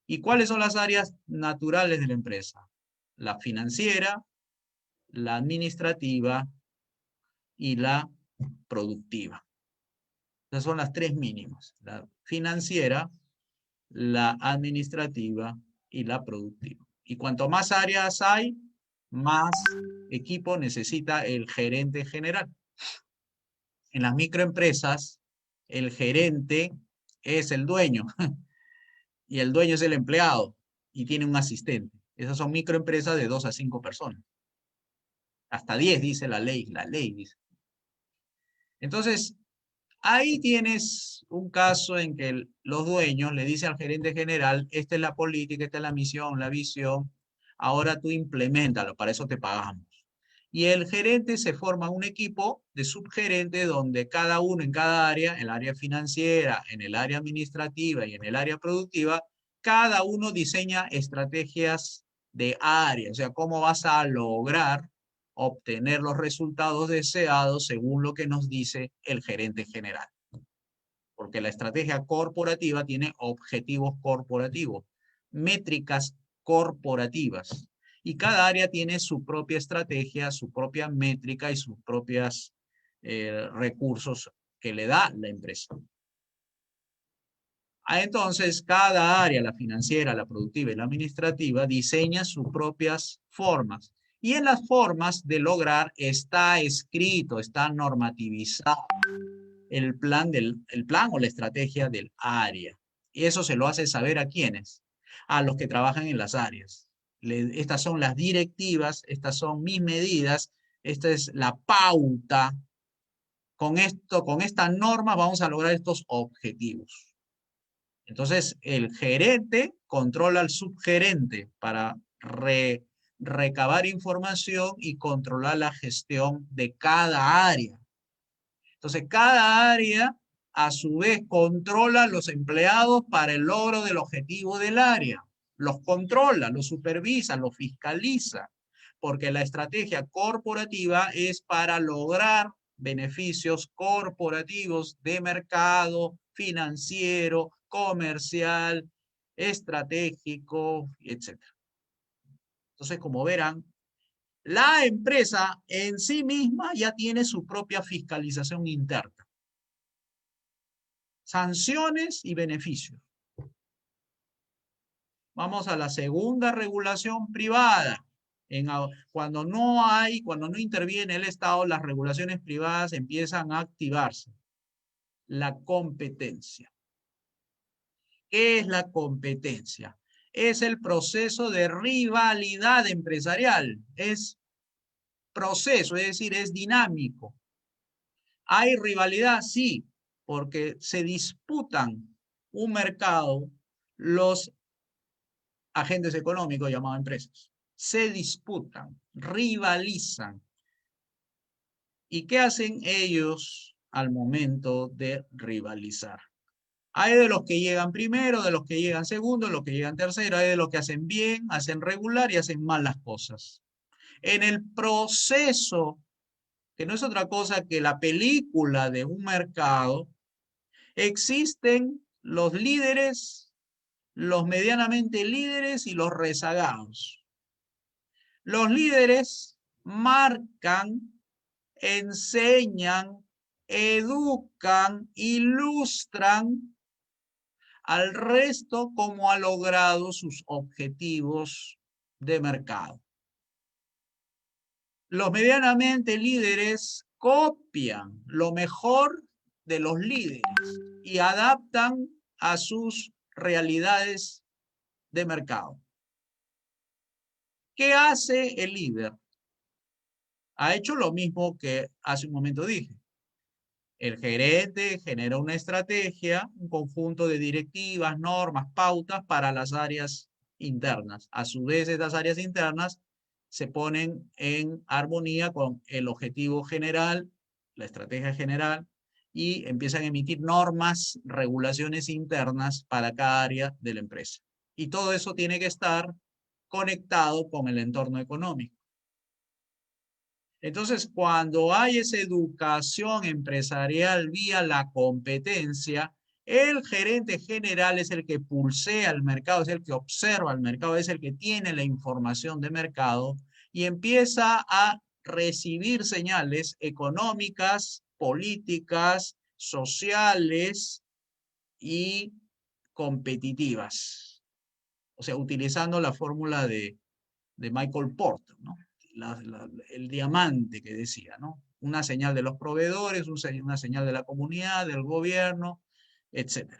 ¿Y cuáles son las áreas naturales de la empresa? La financiera, la administrativa y la productiva. Esas son las 3 mínimas: la financiera, la administrativa y la productiva. Y cuanto más áreas hay, más equipo necesita el gerente general. En las microempresas, el gerente es el dueño y el dueño es el empleado y tiene un asistente. Esas son microempresas de 2 a 5 personas. Hasta 10 dice la ley dice. Entonces, ahí tienes un caso en que los dueños le dicen al gerente general, esta es la política, esta es la misión, la visión, ahora tú implementalo, para eso te pagamos. Y el gerente se forma un equipo de subgerentes donde cada uno en cada área, en el área financiera, en el área administrativa y en el área productiva, cada uno diseña estrategias de área, o sea, cómo vas a lograr obtener los resultados deseados según lo que nos dice el gerente general. Porque la estrategia corporativa tiene objetivos corporativos, métricas corporativas. Y cada área tiene su propia estrategia, su propia métrica y sus propios recursos que le da la empresa. Entonces, cada área, la financiera, la productiva y la administrativa, diseña sus propias formas. Y en las formas de lograr está escrito, está normativizado el plan o la estrategia del área. Y eso se lo hace saber ¿a quiénes? A los que trabajan en las áreas. Estas son las directivas, estas son mis medidas, esta es la pauta. Con esta norma vamos a lograr estos objetivos. Entonces, el gerente controla al subgerente para recabar información y controlar la gestión de cada área. Entonces, cada área, a su vez, controla a los empleados para el logro del objetivo del área. Los controla, los supervisa, los fiscaliza, porque la estrategia corporativa es para lograr beneficios corporativos de mercado, financiero, comercial, estratégico, etc. Entonces, como verán, la empresa en sí misma ya tiene su propia fiscalización interna. Sanciones y beneficios. Vamos a la segunda regulación privada. Cuando no interviene el Estado, las regulaciones privadas empiezan a activarse. La competencia. ¿Qué es la competencia? Es el proceso de rivalidad empresarial. Es proceso, es decir, es dinámico. ¿Hay rivalidad? Sí, porque se disputan un mercado los agentes económicos llamados empresas. Se disputan, rivalizan. ¿Y qué hacen ellos al momento de rivalizar? Hay de los que llegan primero, de los que llegan segundo, de los que llegan tercero, hay de los que hacen bien, hacen regular y hacen mal las cosas. En el proceso, que no es otra cosa que la película de un mercado, existen los líderes, los medianamente líderes y los rezagados. Los líderes marcan, enseñan, educan, ilustran al resto cómo ha logrado sus objetivos de mercado. Los medianamente líderes copian lo mejor de los líderes y adaptan a sus realidades de mercado. ¿Qué hace el líder? Ha hecho lo mismo que hace un momento dije. El gerente genera una estrategia, un conjunto de directivas, normas, pautas para las áreas internas. A su vez, estas áreas internas se ponen en armonía con el objetivo general, la estrategia general, y empiezan a emitir normas, regulaciones internas para cada área de la empresa. Y todo eso tiene que estar conectado con el entorno económico. Entonces, cuando hay esa educación empresarial vía la competencia, el gerente general es el que pulsea el mercado, es el que observa el mercado, es el que tiene la información de mercado y empieza a recibir señales económicas, políticas, sociales y competitivas. O sea, utilizando la fórmula de Michael Porter, ¿no? El diamante que decía, ¿no? Una señal de los proveedores, una señal de la comunidad, del gobierno, etc.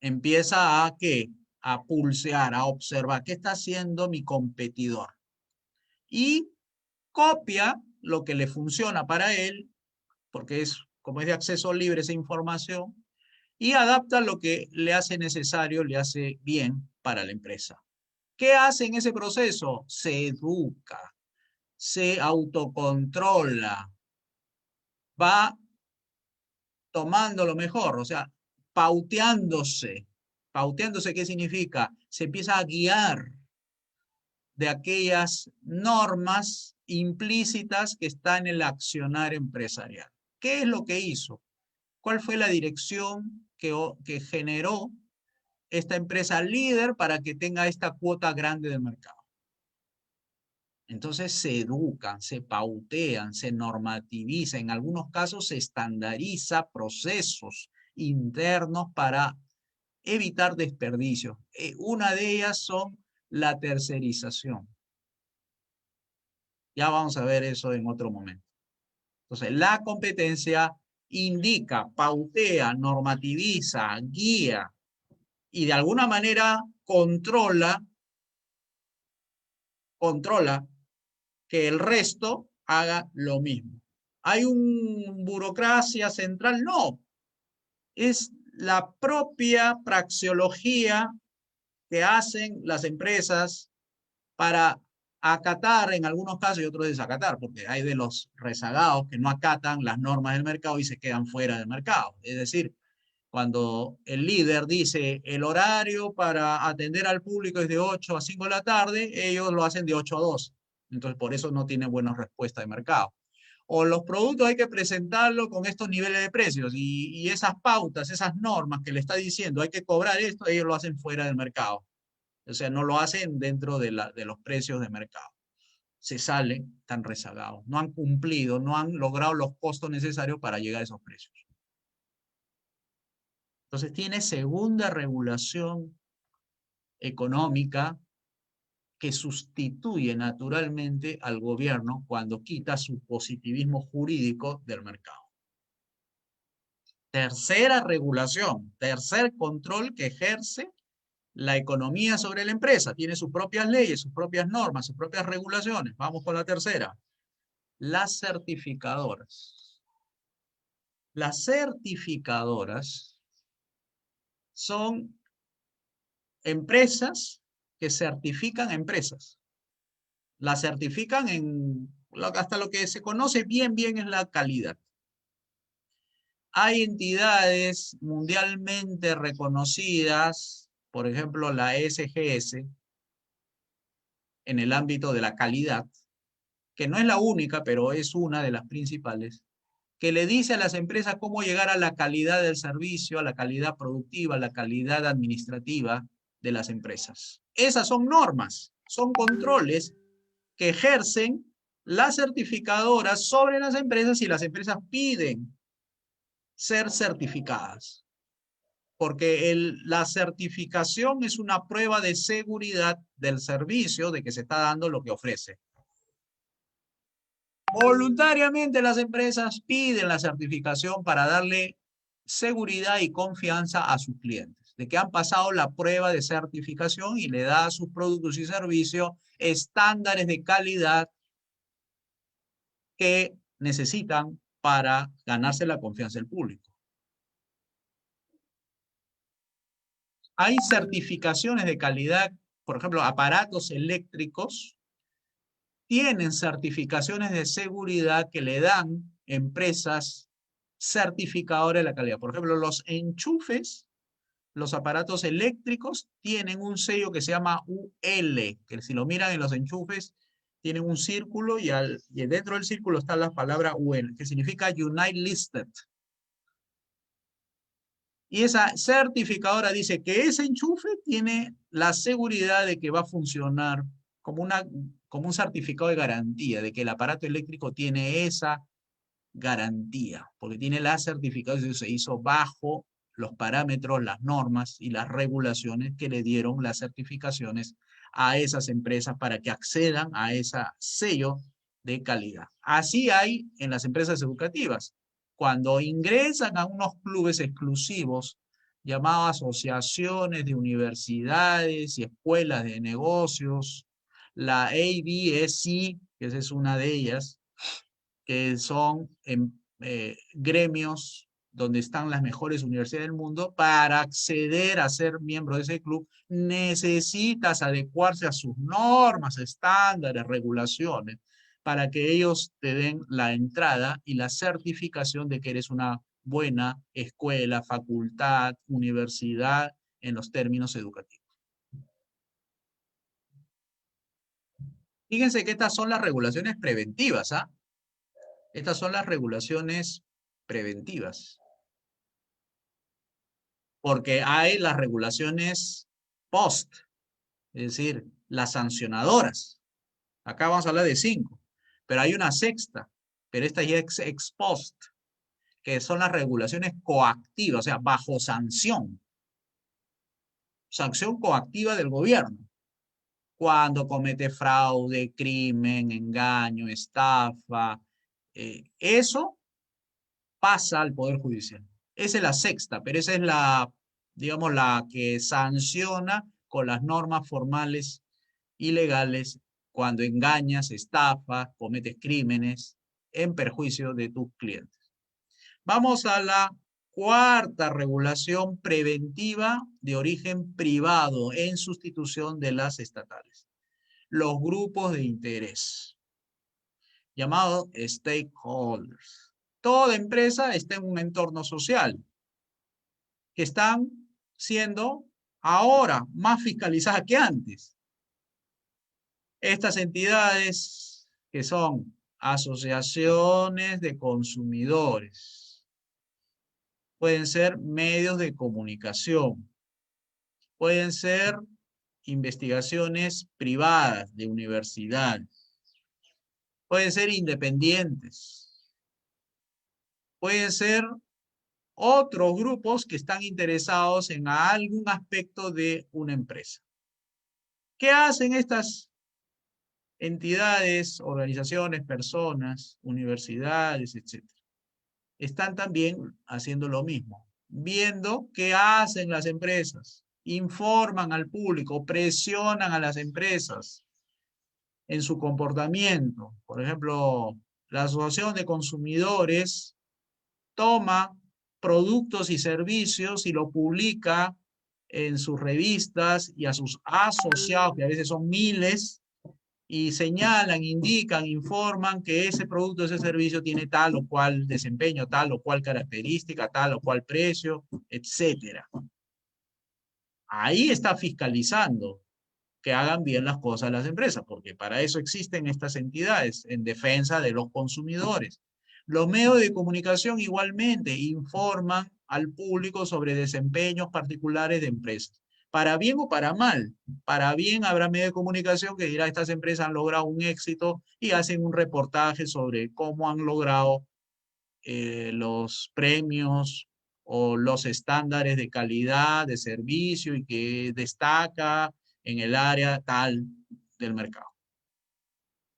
Empieza a ¿qué? A pulsear, a observar qué está haciendo mi competidor. Y copia lo que le funciona para él, porque como es de acceso libre esa información, y adapta lo que le hace necesario, le hace bien para la empresa. ¿Qué hace en ese proceso? Se educa, se autocontrola, va tomando lo mejor, o sea, pauteándose Pauteándose, ¿qué significa? Se empieza a guiar de aquellas normas implícitas que están en el accionar empresarial. ¿Qué es lo que hizo? ¿Cuál fue la dirección que generó esta empresa líder para que tenga esta cuota grande del mercado? Entonces se educan, se pautean, se normativiza, en algunos casos se estandariza procesos internos para evitar desperdicios. Una de ellas son la tercerización. Ya vamos a ver eso en otro momento. Entonces, la competencia indica, pautea, normativiza, guía y de alguna manera controla que el resto haga lo mismo. ¿Hay una burocracia central? No. Es la propia praxeología que hacen las empresas para acatar en algunos casos y otros desacatar, porque hay de los rezagados que no acatan las normas del mercado y se quedan fuera del mercado. Es decir, cuando el líder dice el horario para atender al público es de 8 a 5 de la tarde, ellos lo hacen de 8 a 2. Entonces, por eso no tienen buena respuesta de mercado. O los productos hay que presentarlos con estos niveles de precios y esas pautas, esas normas que le está diciendo hay que cobrar esto, ellos lo hacen fuera del mercado. O sea, no lo hacen dentro de los precios de mercado. Se salen tan rezagados. No han cumplido, no han logrado los costos necesarios para llegar a esos precios. Entonces tiene segunda regulación económica que sustituye naturalmente al gobierno cuando quita su positivismo jurídico del mercado. Tercera regulación, tercer control que ejerce la economía sobre la empresa. Tiene sus propias leyes, sus propias normas, sus propias regulaciones. Vamos con la tercera. Las certificadoras. Las certificadoras son empresas que certifican empresas. Las certifican hasta lo que se conoce bien es la calidad. Hay entidades mundialmente reconocidas, por ejemplo la SGS, en el ámbito de la calidad, que no es la única, pero es una de las principales, que le dice a las empresas cómo llegar a la calidad del servicio, a la calidad productiva, a la calidad administrativa de las empresas. Esas son normas, son controles que ejercen las certificadoras sobre las empresas y las empresas piden ser certificadas. Porque la certificación es una prueba de seguridad del servicio, de que se está dando lo que ofrece. Voluntariamente las empresas piden la certificación para darle seguridad y confianza a sus clientes, de que han pasado la prueba de certificación y le da a sus productos y servicios estándares de calidad que necesitan para ganarse la confianza del público. Hay certificaciones de calidad, por ejemplo, aparatos eléctricos tienen certificaciones de seguridad que le dan empresas certificadoras de la calidad. Por ejemplo, los enchufes, los aparatos eléctricos tienen un sello que se llama UL, que si lo miran en los enchufes, tienen un círculo y dentro del círculo está la palabra UL, que significa United Listed. Y esa certificadora dice que ese enchufe tiene la seguridad de que va a funcionar como un certificado de garantía, de que el aparato eléctrico tiene esa garantía, porque tiene la certificación, se hizo bajo los parámetros, las normas y las regulaciones que le dieron las certificaciones a esas empresas para que accedan a ese sello de calidad. Así hay en las empresas educativas. Cuando ingresan a unos clubes exclusivos llamados asociaciones de universidades y escuelas de negocios, la ABSC, que esa es una de ellas, que son gremios donde están las mejores universidades del mundo, para acceder a ser miembro de ese club, necesitas adecuarse a sus normas, estándares, regulaciones, para que ellos te den la entrada y la certificación de que eres una buena escuela, facultad, universidad en los términos educativos. Fíjense que estas son las regulaciones preventivas, ¿ah? Estas son las regulaciones preventivas. Porque hay las regulaciones post, es decir, las sancionadoras. Acá vamos a hablar de 5, pero hay una sexta, pero esta ya es ex post, que son las regulaciones coactivas, o sea, bajo sanción. Sanción coactiva del gobierno. Cuando comete fraude, crimen, engaño, estafa, eso pasa al Poder Judicial. Esa es la sexta, pero esa es la, digamos, la que sanciona con las normas formales y legales cuando engañas, estafas, cometes crímenes en perjuicio de tus clientes. Vamos a la cuarta regulación preventiva de origen privado en sustitución de las estatales. Los grupos de interés, llamados stakeholders. Toda empresa está en un entorno social que están siendo ahora más fiscalizadas que antes. Estas entidades que son asociaciones de consumidores, pueden ser medios de comunicación, pueden ser investigaciones privadas de universidades, pueden ser independientes, pueden ser otros grupos que están interesados en algún aspecto de una empresa. ¿Qué hacen estas entidades, organizaciones, personas, universidades, etcétera? Están también haciendo lo mismo, viendo qué hacen las empresas, informan al público, presionan a las empresas en su comportamiento. Por ejemplo, la Asociación de Consumidores toma productos y servicios y lo publica en sus revistas y a sus asociados, que a veces son miles, y señalan, indican, informan que ese producto, ese servicio tiene tal o cual desempeño, tal o cual característica, tal o cual precio, etc. Ahí está fiscalizando que hagan bien las cosas las empresas, porque para eso existen estas entidades en defensa de los consumidores. Los medios de comunicación igualmente informan al público sobre desempeños particulares de empresas. Para bien o para mal. Para bien habrá medios de comunicación que dirá estas empresas han logrado un éxito y hacen un reportaje sobre cómo han logrado los premios o los estándares de calidad, de servicio y que destaca en el área tal del mercado.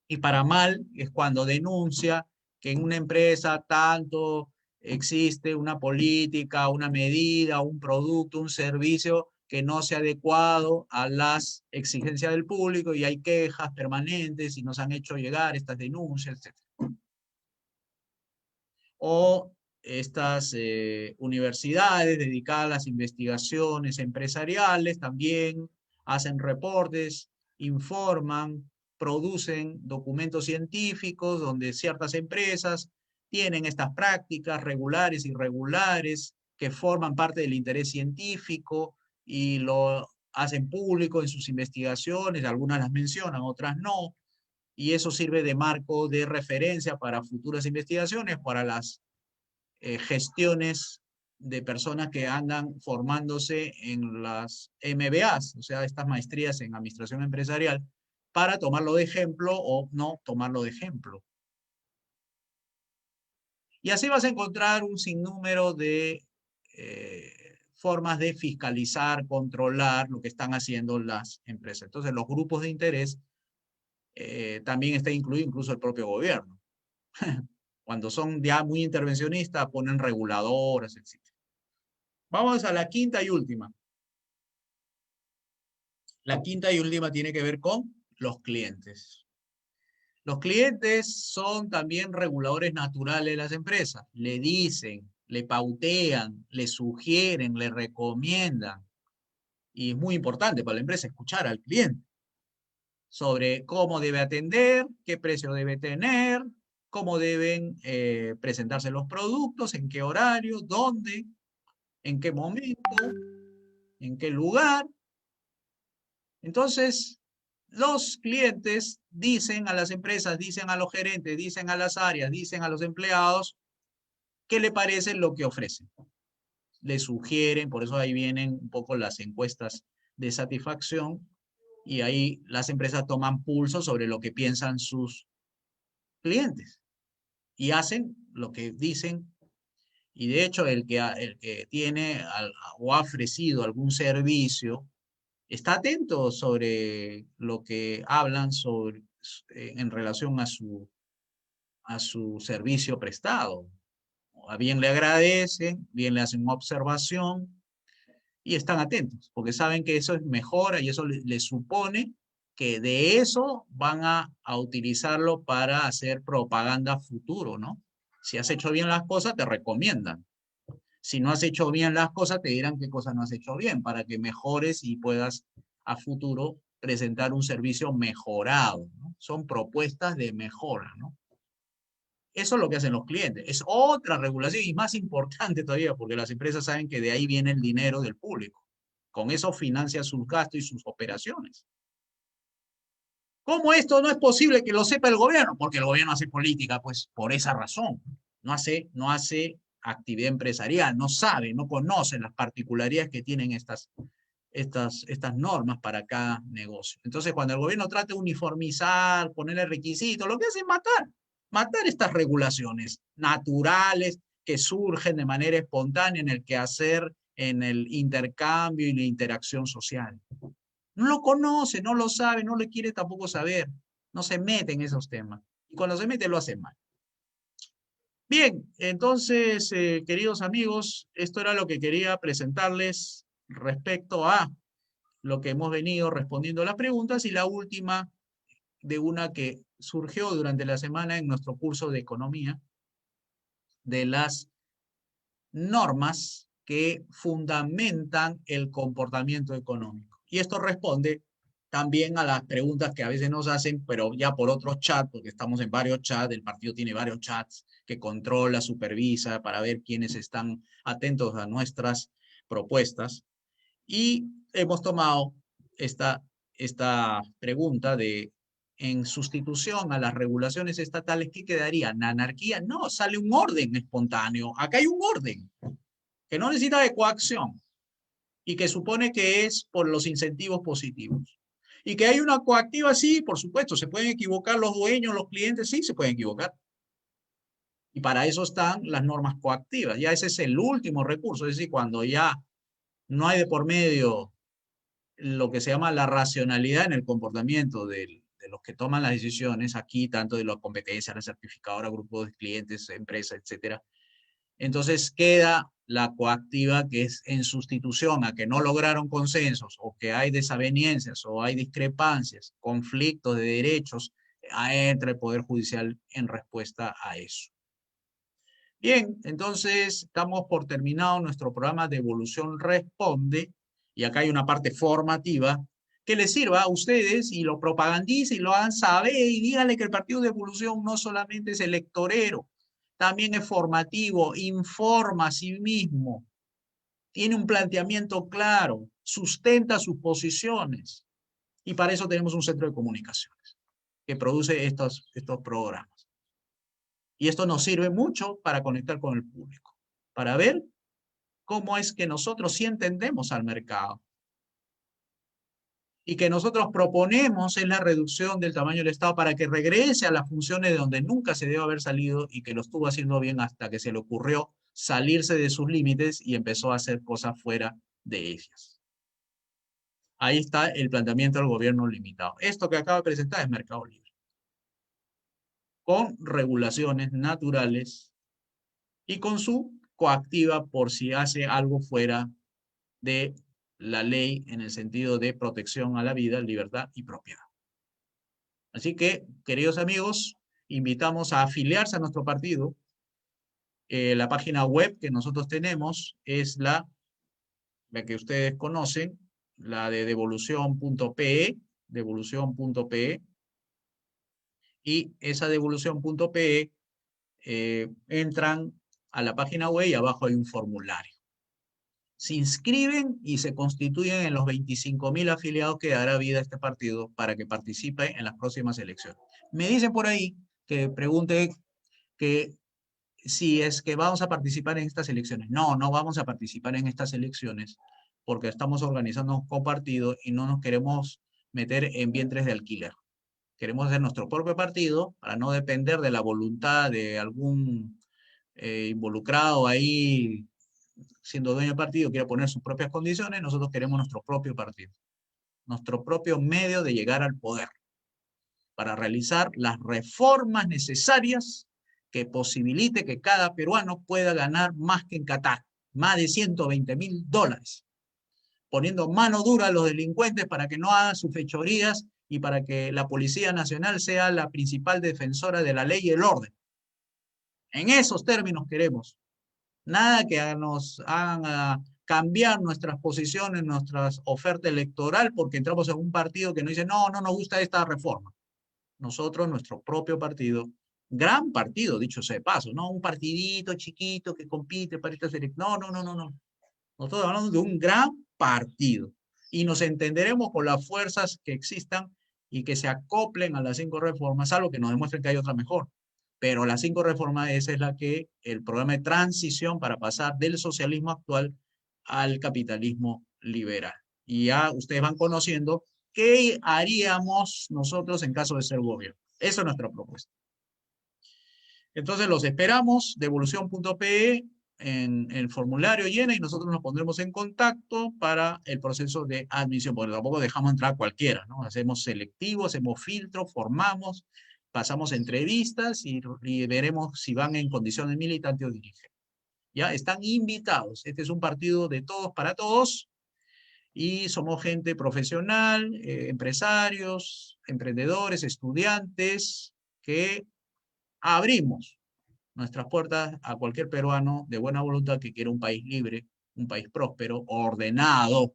Y para mal es cuando denuncia que en una empresa tanto existe una política, una medida, un producto, un servicio que no sea adecuado a las exigencias del público y hay quejas permanentes y nos han hecho llegar estas denuncias, etc. O estas universidades dedicadas a las investigaciones empresariales también hacen reportes, informan, producen documentos científicos donde ciertas empresas tienen estas prácticas regulares y irregulares que forman parte del interés científico y lo hacen público en sus investigaciones, algunas las mencionan, otras no, y eso sirve de marco de referencia para futuras investigaciones, para las gestiones de personas que andan formándose en las MBAs, o sea, estas maestrías en administración empresarial, para tomarlo de ejemplo o no tomarlo de ejemplo. Y así vas a encontrar un sinnúmero de formas de fiscalizar, controlar lo que están haciendo las empresas. Entonces, los grupos de interés también está incluido incluso el propio gobierno. Cuando son ya muy intervencionistas, ponen reguladoras, etc. Vamos a la quinta y última. La quinta y última tiene que ver con los clientes. Los clientes son también reguladores naturales de las empresas. Le dicen, le pautean, le sugieren, le recomiendan. Y es muy importante para la empresa escuchar al cliente sobre cómo debe atender, qué precio debe tener, cómo deben presentarse los productos, en qué horario, dónde, en qué momento, en qué lugar. Entonces, los clientes dicen a las empresas, dicen a los gerentes, dicen a las áreas, dicen a los empleados qué le parece lo que ofrecen. Le sugieren, por eso ahí vienen un poco las encuestas de satisfacción, y ahí las empresas toman pulso sobre lo que piensan sus clientes y hacen lo que dicen. Y de hecho, el que tiene o ha ofrecido algún servicio está atento sobre lo que hablan sobre, en relación a su servicio prestado. A bien le agradecen, bien le hacen una observación y están atentos, porque saben que eso es mejora y eso les supone que de eso van a utilizarlo para hacer propaganda futuro, ¿no? Si has hecho bien las cosas, te recomiendan. Si no has hecho bien las cosas, te dirán qué cosas no has hecho bien para que mejores y puedas a futuro presentar un servicio mejorado, ¿no? Son propuestas de mejora, ¿no? Eso es lo que hacen los clientes. Es otra regulación y más importante todavía porque las empresas saben que de ahí viene el dinero del público. Con eso financia sus gastos y sus operaciones. ¿Cómo esto no es posible que lo sepa el gobierno? Porque el gobierno hace política, pues por esa razón. No hace actividad empresarial, no sabe, no conoce las particularidades que tienen estas normas para cada negocio. Entonces, cuando el gobierno trata de uniformizar, ponerle requisitos, lo que hace es matar estas regulaciones naturales que surgen de manera espontánea en el quehacer, en el intercambio y la interacción social. No lo conoce, no lo sabe, no le quiere tampoco saber, no se mete en esos temas. Y cuando se mete lo hace mal. Bien, entonces, queridos amigos, esto era lo que quería presentarles respecto a lo que hemos venido respondiendo a las preguntas y la última de una que surgió durante la semana en nuestro curso de economía, de las normas que fundamentan el comportamiento económico. Y esto responde también a las preguntas que a veces nos hacen, pero ya por otros chats, porque estamos en varios chats, el partido tiene varios chats que controla, supervisa para ver quiénes están atentos a nuestras propuestas. Y hemos tomado esta pregunta de, en sustitución a las regulaciones estatales, ¿qué quedaría? ¿La anarquía? No, sale un orden espontáneo. Acá hay un orden que no necesita de coacción y que supone que es por los incentivos positivos. Y que hay una coactiva, sí, por supuesto, se pueden equivocar los dueños, los clientes, sí, se pueden equivocar. Y para eso están las normas coactivas. Ya ese es el último recurso, es decir, cuando ya no hay de por medio lo que se llama la racionalidad en el comportamiento de los que toman las decisiones, aquí tanto de la competencia, la certificadora, grupos de clientes, empresas, etcétera. Entonces queda la coactiva, que es en sustitución a que no lograron consensos o que hay desavenencias o hay discrepancias, conflictos de derechos entre el Poder Judicial en respuesta a eso. Bien, entonces estamos por terminado nuestro programa de Evolución Responde, y acá hay una parte formativa que les sirva a ustedes y lo propagandice y lo hagan saber y díganle que el Partido de Evolución no solamente es electorero, también es formativo, informa a sí mismo, tiene un planteamiento claro, sustenta sus posiciones, y para eso tenemos un centro de comunicaciones que produce estos programas. Y esto nos sirve mucho para conectar con el público, para ver cómo es que nosotros sí entendemos al mercado. Y que nosotros proponemos es la reducción del tamaño del Estado para que regrese a las funciones de donde nunca se debe haber salido y que lo estuvo haciendo bien hasta que se le ocurrió salirse de sus límites y empezó a hacer cosas fuera de ellas. Ahí está el planteamiento del gobierno limitado. Esto que acabo de presentar es mercado libre, con regulaciones naturales y con su coactiva por si hace algo fuera de la ley en el sentido de protección a la vida, libertad y propiedad. Así que, queridos amigos, invitamos a afiliarse a nuestro partido. La página web que nosotros tenemos es la que ustedes conocen, la de devolución.pe, devolución.pe, y esa devolución.pe entran a la página web y abajo hay un formulario. se inscriben y se constituyen en los 25.000 afiliados que dará vida a este partido para que participe en las próximas elecciones. Me dicen por ahí que pregunte que si es que vamos a participar en estas elecciones. No, no vamos a participar en estas elecciones porque estamos organizando un copartido y no nos queremos meter en vientres de alquiler. Queremos hacer nuestro propio partido para no depender de la voluntad de algún involucrado ahí siendo dueño del partido, quiere poner sus propias condiciones. Nosotros queremos nuestro propio partido, nuestro propio medio de llegar al poder para realizar las reformas necesarias que posibilite que cada peruano pueda ganar más que en Qatar, más de $120.000, poniendo mano dura a los delincuentes para que no hagan sus fechorías y para que la Policía Nacional sea la principal defensora de la ley y el orden. En esos términos queremos. Nada que nos hagan cambiar nuestras posiciones, nuestra oferta electoral, porque entramos en un partido que nos dice, no, no nos gusta esta reforma. Nosotros, nuestro propio partido, gran partido, dicho sea de paso, no un partidito chiquito que compite para estas elecciones. No, no, no, no, no. Nosotros hablamos de un gran partido y nos entenderemos con las fuerzas que existan y que se acoplen a las 5 reformas, salvo que nos demuestren que hay otra mejor. Pero las 5 reformas, esa es la que, el programa de transición para pasar del socialismo actual al capitalismo liberal. Y ya ustedes van conociendo qué haríamos nosotros en caso de ser gobierno. Esa es nuestra propuesta. Entonces los esperamos, devolución.pe, en el formulario llena y nosotros nos pondremos en contacto para el proceso de admisión, porque tampoco dejamos entrar a cualquiera, ¿no? Hacemos selectivo, hacemos filtro, formamos, pasamos entrevistas y veremos si van en condición de militante o dirigente. Ya están invitados. Este es un partido de todos para todos y somos gente profesional, empresarios, emprendedores, estudiantes, que abrimos nuestras puertas a cualquier peruano de buena voluntad que quiera un país libre, un país próspero, ordenado,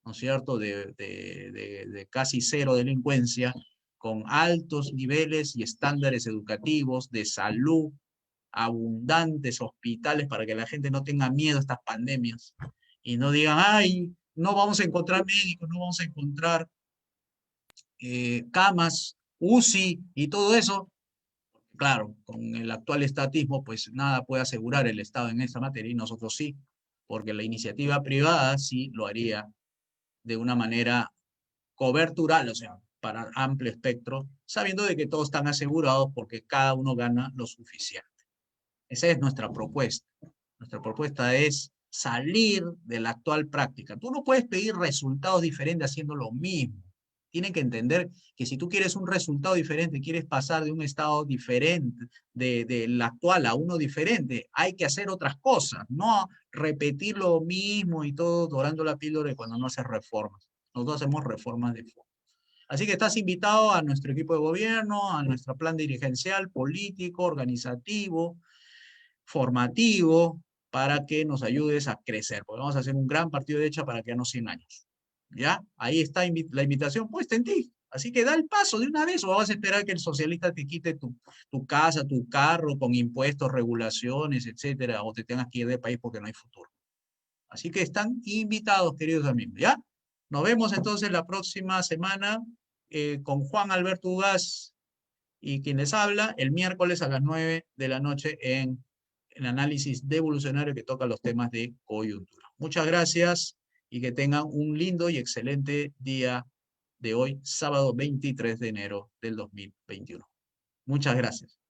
¿no es cierto?, de casi cero delincuencia, con altos niveles y estándares educativos, de salud, abundantes hospitales para que la gente no tenga miedo a estas pandemias y no digan, ay, no vamos a encontrar médicos, no vamos a encontrar camas, UCI y todo eso. Claro, con el actual estatismo, pues nada puede asegurar el Estado en esta materia y nosotros sí, porque la iniciativa privada sí lo haría de una manera cobertural, o sea, para amplio espectro, sabiendo de que todos están asegurados porque cada uno gana lo suficiente. Esa es nuestra propuesta. Nuestra propuesta es salir de la actual práctica. Tú no puedes pedir resultados diferentes haciendo lo mismo. Tienen que entender que si tú quieres un resultado diferente, quieres pasar de un estado diferente, del actual a uno diferente, hay que hacer otras cosas, no repetir lo mismo y todo dorando la píldora cuando no haces reformas. Nosotros hacemos reformas de fondo. Así que estás invitado a nuestro equipo de gobierno, a nuestro plan dirigencial, político, organizativo, formativo, para que nos ayudes a crecer. Porque vamos a hacer un gran partido de hecho para quedarnos 100 años. ¿Ya? Ahí está la invitación puesta en ti. Así que da el paso de una vez o vas a esperar que el socialista te quite tu casa, tu carro con impuestos, regulaciones, etcétera, o te tengas que ir del país porque no hay futuro. Así que están invitados, queridos amigos, ¿ya? Nos vemos entonces la próxima semana con Juan Alberto Ugaz y quien les habla el miércoles a las 9 de la noche en el análisis devolucionario que toca los temas de coyuntura. Muchas gracias y que tengan un lindo y excelente día de hoy, sábado 23 de enero del 2021. Muchas gracias.